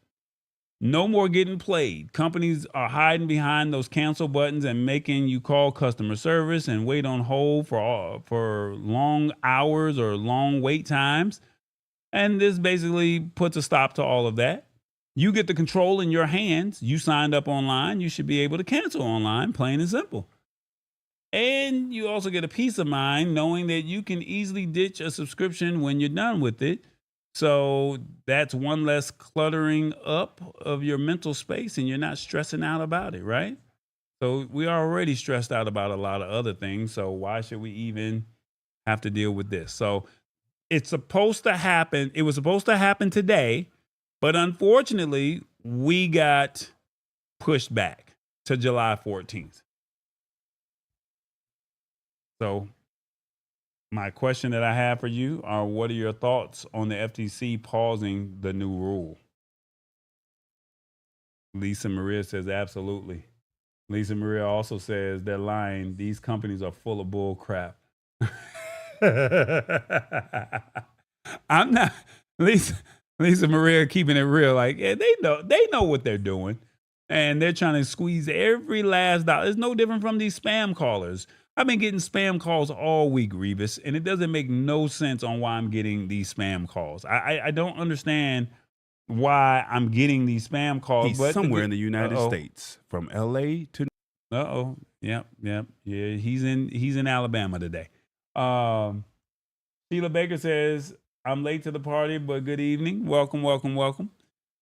No more getting played. Companies are hiding behind those cancel buttons and making you call customer service and wait on hold for long hours or long wait times. And this basically puts a stop to all of that. You get the control in your hands. You signed up online. You should be able to cancel online, plain and simple. And you also get a peace of mind knowing that you can easily ditch a subscription when you're done with it. So that's one less cluttering up of your mental space and you're not stressing out about it, right? So we are already stressed out about a lot of other things. So why should we even have to deal with this? So it's supposed to happen. It was supposed to happen today, but unfortunately we got pushed back to July 14th. So my question that I have for you are, what are your thoughts on the FTC pausing the new rule? Lisa Maria says, absolutely. Lisa Maria also says, they're lying. These companies are full of bull crap. I'm not, Lisa Maria keeping it real. Like, yeah, they know what they're doing. And they're trying to squeeze every last dollar. It's no different from these spam callers. I've been getting spam calls all week, Revis, and it doesn't make no sense on why I'm getting these spam calls. I don't understand why I'm getting these spam calls. He's but somewhere in the United States, from L.A. to. Yeah. He's in Alabama today. Sheila Baker says, "I'm late to the party, but good evening. Welcome."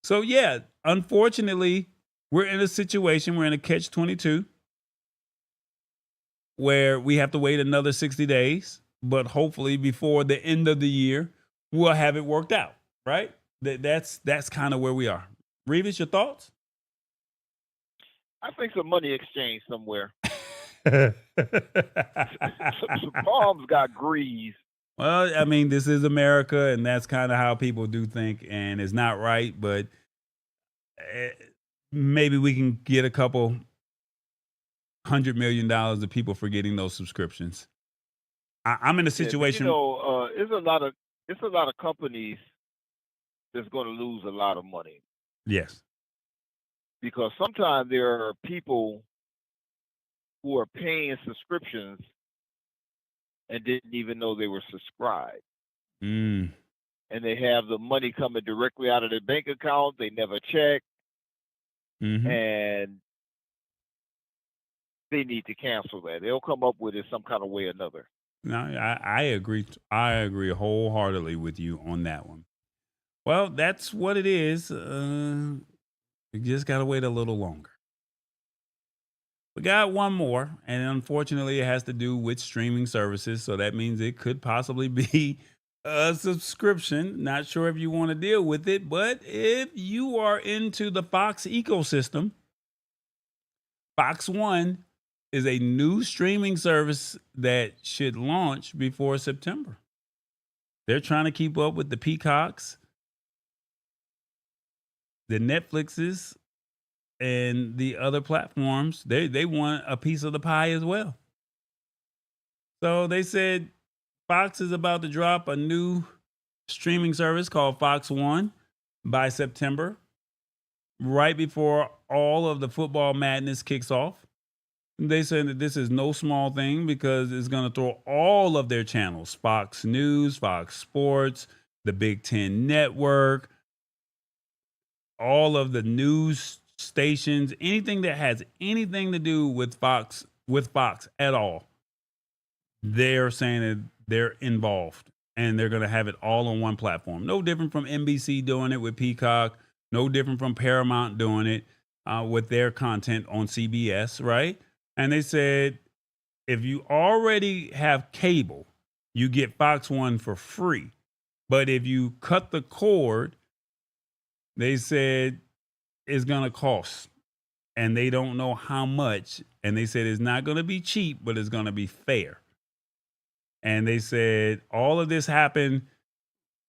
So yeah, unfortunately, we're in a situation. We're in a catch-22. Where we have to wait another 60 days, but hopefully before the end of the year, we'll have it worked out, right? That's kind of where we are. Revis, your thoughts? I think some money exchange somewhere. Some palms got greased. Well, I mean, this is America, and that's kind of how people do think, and it's not right, but eh, maybe we can get a couple $100 million of people forgetting those subscriptions. I'm in a Yeah, but situation. it's a lot of companies that's going to lose a lot of money Yes. because sometimes there are people who are paying subscriptions and didn't even know they were subscribed. Mm, And they have the money coming directly out of their bank account. They never check, hmm and they need to cancel that. They'll come up with it some kind of way or another. No, I agree. I agree wholeheartedly with you on that one. Well, that's what it is. We just got to wait a little longer. We got one more, and unfortunately, it has to do with streaming services. So that means it could possibly be a subscription. Not sure if you want to deal with it, but if you are into the Fox ecosystem, Fox One is a new streaming service that should launch before September. They're trying to keep up with the Peacocks, the Netflixes, and the other platforms. They want a piece of the pie as well. So they said Fox is about to drop a new streaming service called Fox One by September, right before all of the football madness kicks off. They said that this is no small thing because it's going to throw all of their channels, Fox News, Fox Sports, the Big Ten Network, all of the news stations, anything that has anything to do with Fox at all. They're saying that they're involved and they're going to have it all on one platform. No different from NBC doing it with Peacock, no different from Paramount doing it with their content on CBS, right? And they said if you already have cable, you get Fox One for free. But if you cut the cord, they said it's going to cost. And they don't know how much. And they said it's not going to be cheap, but it's going to be fair. And they said all of this happened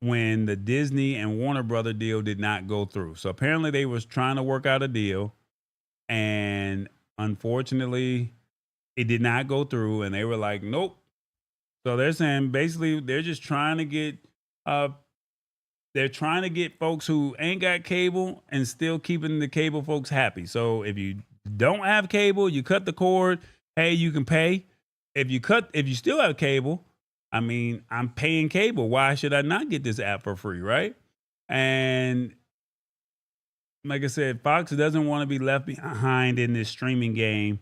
when the Disney and Warner Brother deal did not go through. So apparently they was trying to work out a deal. And unfortunately, it did not go through. And they were like, nope. So they're saying basically they're just trying to get folks who ain't got cable and still keeping the cable folks happy. So if you don't have cable, you cut the cord, hey, you can pay. If you still have cable, I mean, I'm paying cable. Why should I not get this app for free, right? And like I said, Fox doesn't want to be left behind in this streaming game.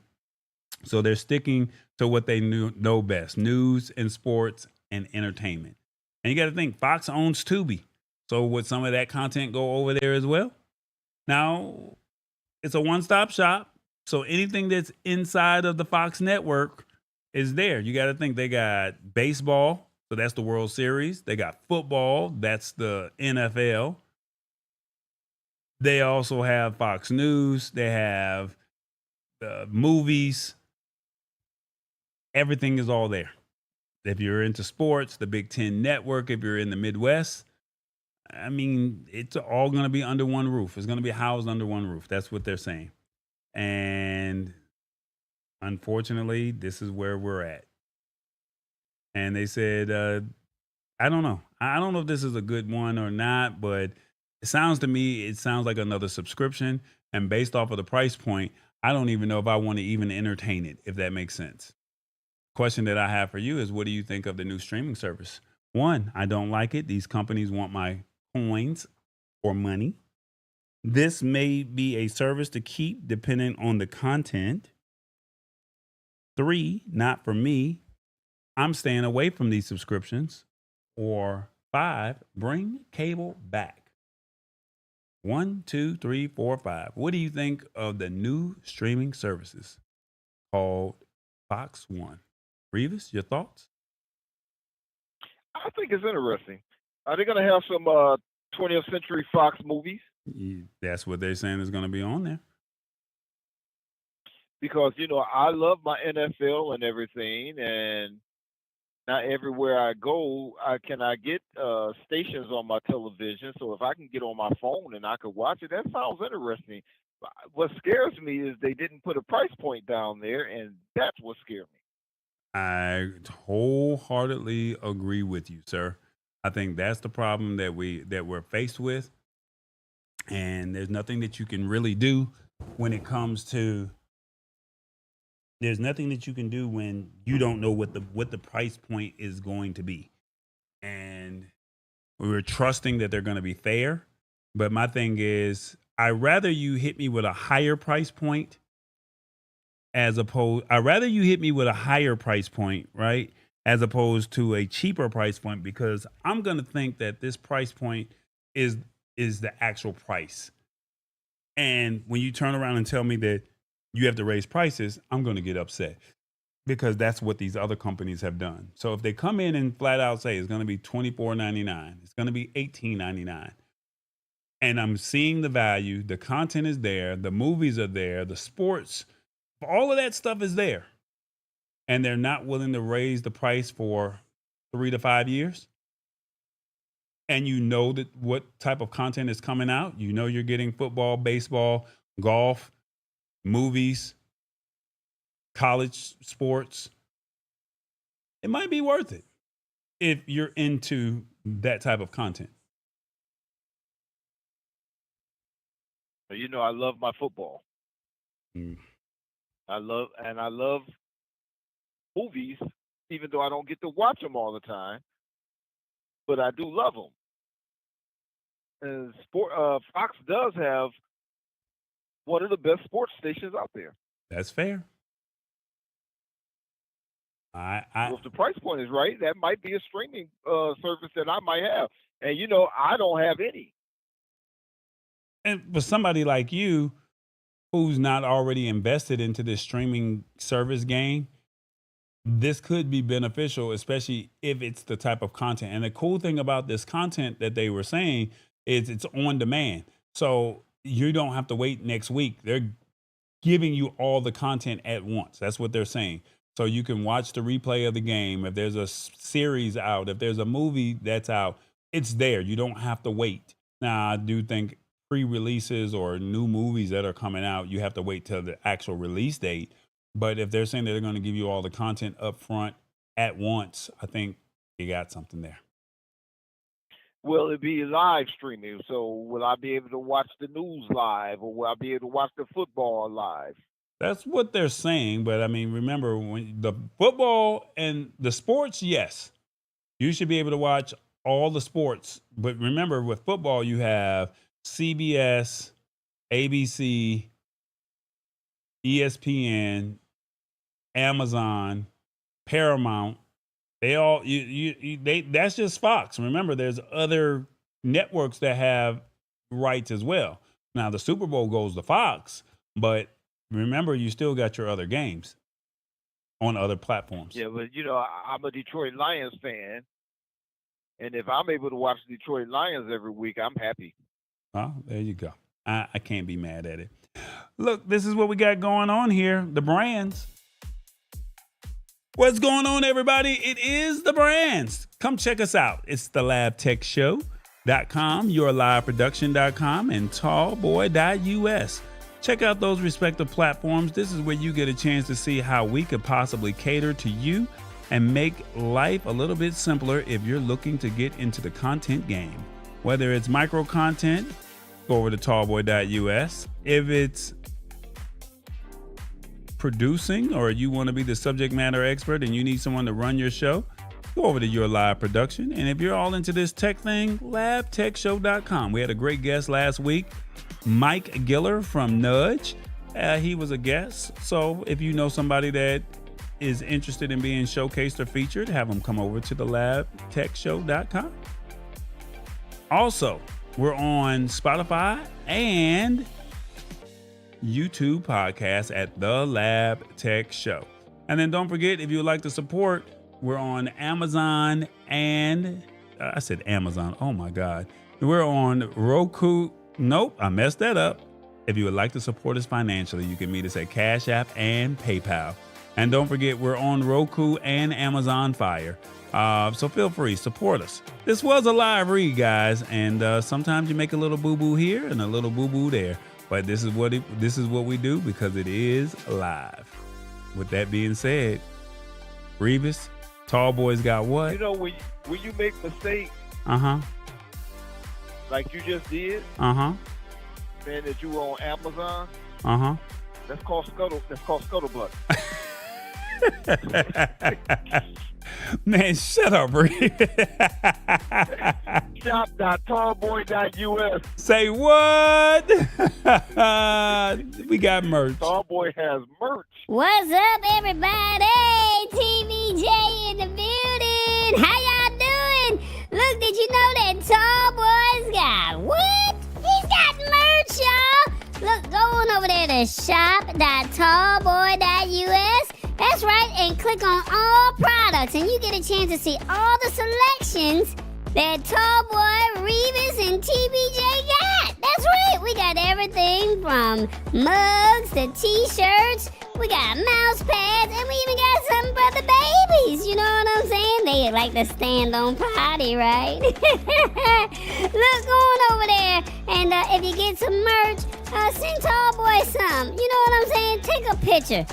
So they're sticking to what they know best, news and sports and entertainment. And you got to think, Fox owns Tubi. So would some of that content go over there as well? Now, it's a one-stop shop. So anything that's inside of the Fox network is there. You got to think they got baseball. So that's the World Series. They got football. That's the NFL. They also have Fox News. They have movies. Everything is all there. If you're into sports, the Big Ten Network, if you're in the Midwest, I mean, it's all going to be under one roof. It's going to be housed under one roof. That's what they're saying. And unfortunately, this is where we're at. And they said, I don't know. I don't know if this is a good one or not, but it sounds like another subscription. And based off of the price point, I don't even know if I want to even entertain it, if that makes sense. Question that I have for you is, what do you think of the new streaming service? One, I don't like it. These companies want my coins or money. This may be a service to keep depending on the content. 3, not for me. I'm staying away from these subscriptions. Or 5, bring cable back. 1, 2, 3, 4, 5. What do you think of the new streaming services called Fox One? Revis, your thoughts? I think it's interesting. Are they going to have some 20th Century Fox movies? That's what they're saying is going to be on there. because I love my NFL and everything, and not everywhere I go, I get stations on my television. So if I can get on my phone and I could watch it, that sounds interesting. What scares me is they didn't put a price point down there, and that's what scared me. I wholeheartedly agree with you, sir. I think that's the problem that we're faced with, and there's nothing that you can really do when it comes to. There's nothing that you can do when you don't know what the price point is going to be, and we're trusting that they're going to be fair. But my thing is, I'd rather you hit me with a higher price point I'd rather you hit me with a higher price point, right? As opposed to a cheaper price point, because I'm going to think that this price point is the actual price. And when you turn around and tell me that you have to raise prices, I'm going to get upset, because that's what these other companies have done. So if they come in and flat out say it's going to be $24.99, it's going to be $18.99, and I'm seeing the value, the content is there, the movies are there, the sports, all of that stuff is there, and they're not willing to raise the price for 3 to 5 years, and you know that what type of content is coming out, you're getting football, baseball, golf, movies, college sports, it might be worth it if you're into that type of content. I love my football. Mm. I love movies, even though I don't get to watch them all the time, but I do love them. And Fox does have one of the best sports stations out there. That's fair. Well, if the price point is right, that might be a streaming service that I might have. And I don't have any. And for somebody like you who's not already invested into this streaming service game, this could be beneficial, especially if it's the type of content. And the cool thing about this content that they were saying is it's on demand. So you don't have to wait next week. They're giving you all the content at once. That's what they're saying. So you can watch the replay of the game. If there's a series out, if there's a movie that's out, it's there. You don't have to wait. Now, I do think pre-releases or new movies that are coming out, you have to wait till the actual release date. But if they're saying that they're going to give you all the content up front at once, I think you got something there. Will it be live streaming? So will I be able to watch the news live, or will I be able to watch the football live? That's what they're saying. But I mean, remember, when the football and the sports, yes, you should be able to watch all the sports. But remember, with football, you have CBS, ABC, ESPN, Amazon, Paramount. They all that's just Fox. Remember, there's other networks that have rights as well. Now the Super Bowl goes to Fox, but remember, you still got your other games on other platforms. Yeah, but I'm a Detroit Lions fan, and if I'm able to watch the Detroit Lions every week, I'm happy. Oh, there you go. I can't be mad at it. Look, this is what we got going on here. The brands. What's going on, everybody? It is the brands. Come check us out. It's the LabTechShow.com, YourLiveProduction.com, and Tallboy.us. Check out those respective platforms. This is where you get a chance to see how we could possibly cater to you and make life a little bit simpler if you're looking to get into the content game. Whether it's micro content, go over to Tallboy.us. If it's producing, or you want to be the subject matter expert and you need someone to run your show, go over to Your Live Production. And if you're all into this tech thing, LabTechShow.com. We had a great guest last week, Mike Giller from Nudge. He was a guest. So if you know somebody that is interested in being showcased or featured, have them come over to the LabTechShow.com. Also, we're on Spotify and YouTube podcast at The Lab Tech Show. And then don't forget, if you would like to support, we're on Amazon and I said Amazon. Oh my God. We're on Roku. Nope, I messed that up. If you would like to support us financially, you can meet us at Cash App and PayPal. And don't forget, we're on Roku and Amazon Fire. So feel free, support us. This was a live read, guys, and sometimes you make a little boo-boo here and a little boo-boo there. But this is what we do because it is live. With that being said, Revis, Tall Boy's got what? You know, when you make mistakes, like you just did, saying that you were on Amazon, that's called Scuttlebutt. Man, shut up, Revis. Shop.tallboy.us. Say what? We got merch. Tallboy has merch. What's up, everybody? TVJ in the building. How y'all doing? Look, did you know that Tall Boy's got what? He's got merch, y'all. Look, go on over there to shop.tallboy.us. That's right, and click on all products, and you get a chance to see all the selections that Tallboy, Revis, and TBJ got. That's right, we got everything from mugs to t-shirts. We got mouse pads, and we even got something for the babies. You know what I'm saying? They like to stand on potty, right? Look, go on over there, and if you get some merch, send Tallboy some. You know what I'm saying? Take a picture.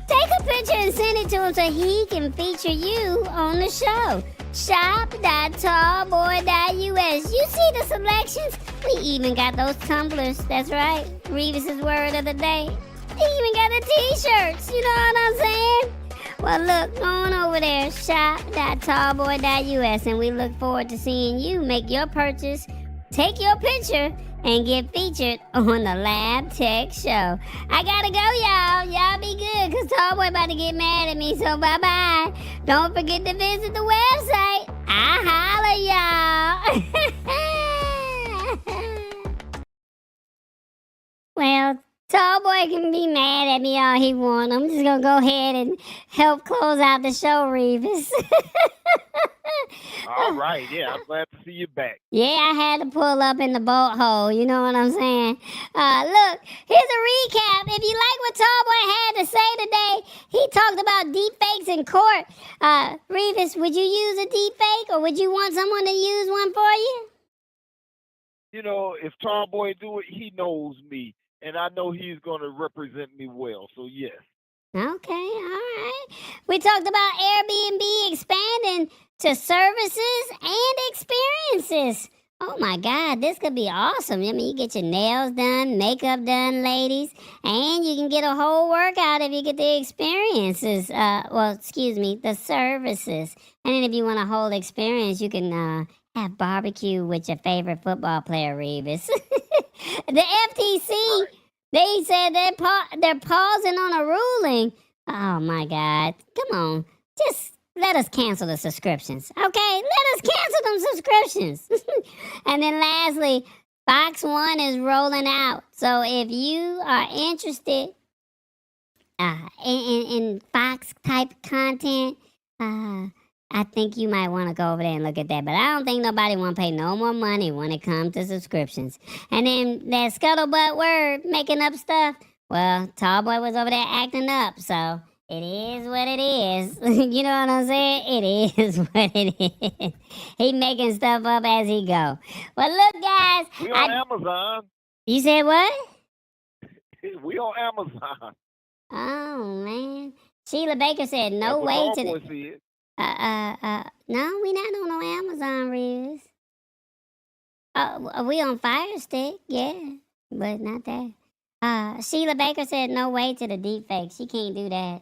Take a picture and send it to him so he can feature you on the show. Shop.tallboy.us. You see the selections? We even got those tumblers. That's right. Revis's word of the day. He even got the t-shirts. You know what I'm saying? Well, look, go on over there. Shop.tallboy.us. And we look forward to seeing you make your purchase, take your picture, and get featured on the Lab Tech Show. I gotta go, y'all. Y'all be good, because Tallboy about to get mad at me, so bye-bye. Don't forget to visit the website. I holla, y'all. Well, Tallboy can be mad at me all he wants. I'm just gonna go ahead and help close out the show, Revis. All right, yeah, I'm glad to see you back. Yeah, I had to pull up in the boat hole, you know what I'm saying? Look, here's a recap. If you like what Tallboy had to say today, he talked about deepfakes in court. Revis, would you use a deepfake, or would you want someone to use one for you? You know, if Tallboy do it, he knows me, and I know he's going to represent me well, so yes. Okay, all right. We talked about Airbnb expanding to services and experiences. Oh my God, this could be awesome. I mean, you get your nails done, makeup done, ladies, and you can get a whole workout if you get the experiences. The services. And then if you want a whole experience, you can have barbecue with your favorite football player, Revis. The FTC... They said they're pausing on a ruling. Oh, my God. Come on. Just let us cancel the subscriptions, okay? Let us cancel them subscriptions. And then lastly, Fox 1 is rolling out. So if you are interested in Fox-type content, I think you might want to go over there and look at that. But I don't think nobody want to pay no more money when it comes to subscriptions. And then that Scuttlebutt word, making up stuff, well, Tallboy was over there acting up. So it is what it is. You know what I'm saying? It is what it is. He making stuff up as he go. Well, look, guys. We on Amazon. You said what? We on Amazon. Oh, man. Sheila Baker said no way to the... No, we not on no Amazon, Revis. We on Fire Stick, yeah, but not that. Sheila Baker said no way to the deepfake. She can't do that.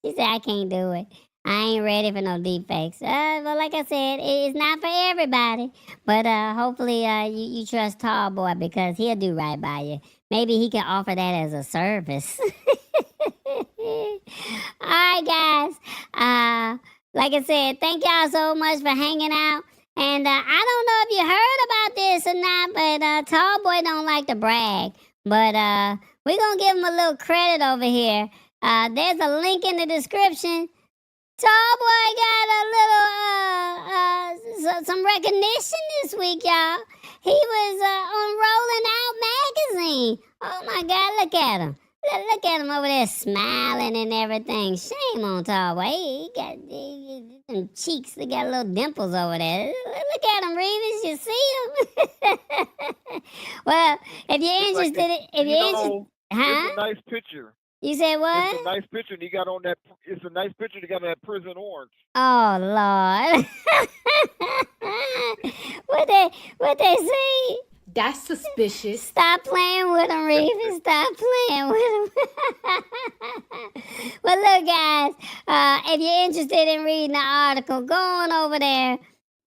She said, I can't do it. I ain't ready for no deepfakes. Well, like I said, it's not for everybody. But hopefully you trust Tallboy, because he'll do right by you. Maybe he can offer that as a service. All right, guys. Like I said, thank y'all so much for hanging out. And I don't know if you heard about this or not, but Tallboy don't like to brag. But we're going to give him a little credit over here. There's a link in the description. Tallboy got a little some recognition this week, y'all. He was on Rolling Out magazine. Oh my God, look at him. Look at him over there smiling and everything. Shame on Tallboy. He got them cheeks. They got little dimples over there. Look at him, Revis. You see him? Well, if you're interested, It's a nice picture. You said what? It's a nice picture he got on that. It's a nice picture he got on that prison orange. Oh Lord. What they say? That's suspicious. Stop playing with him, Revis. Stop playing with him. Well, look, guys. If you're interested in reading the article, go on over there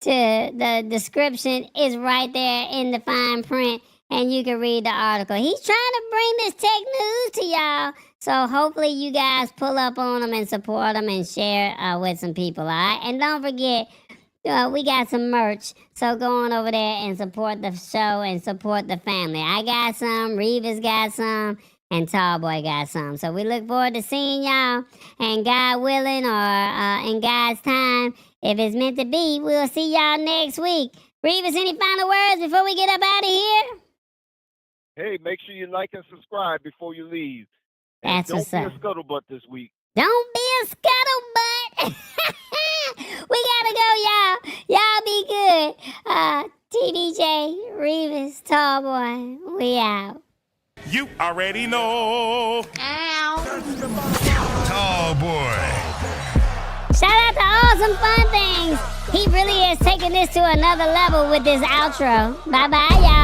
to the description. Is right there in the fine print, and you can read the article. He's trying to bring this tech news to y'all. So hopefully you guys pull up on him and support him and share with some people, all right? And don't forget, we got some merch, so go on over there and support the show and support the family. I got some, Revis got some, and Tallboy got some. So we look forward to seeing y'all, and God willing, or in God's time, if it's meant to be, we'll see y'all next week. Revis, any final words before we get up out of here? Hey, make sure you like and subscribe before you leave. That's and what's up. don't be a scuttlebutt this week. Don't be a scuttlebutt. We gotta go, y'all. Y'all be good. TDJ, Revis, Tallboy, we out. You already know. Tall boy. Shout out to Awesome Fun Things. He really is taking this to another level with this outro. Bye-bye, y'all.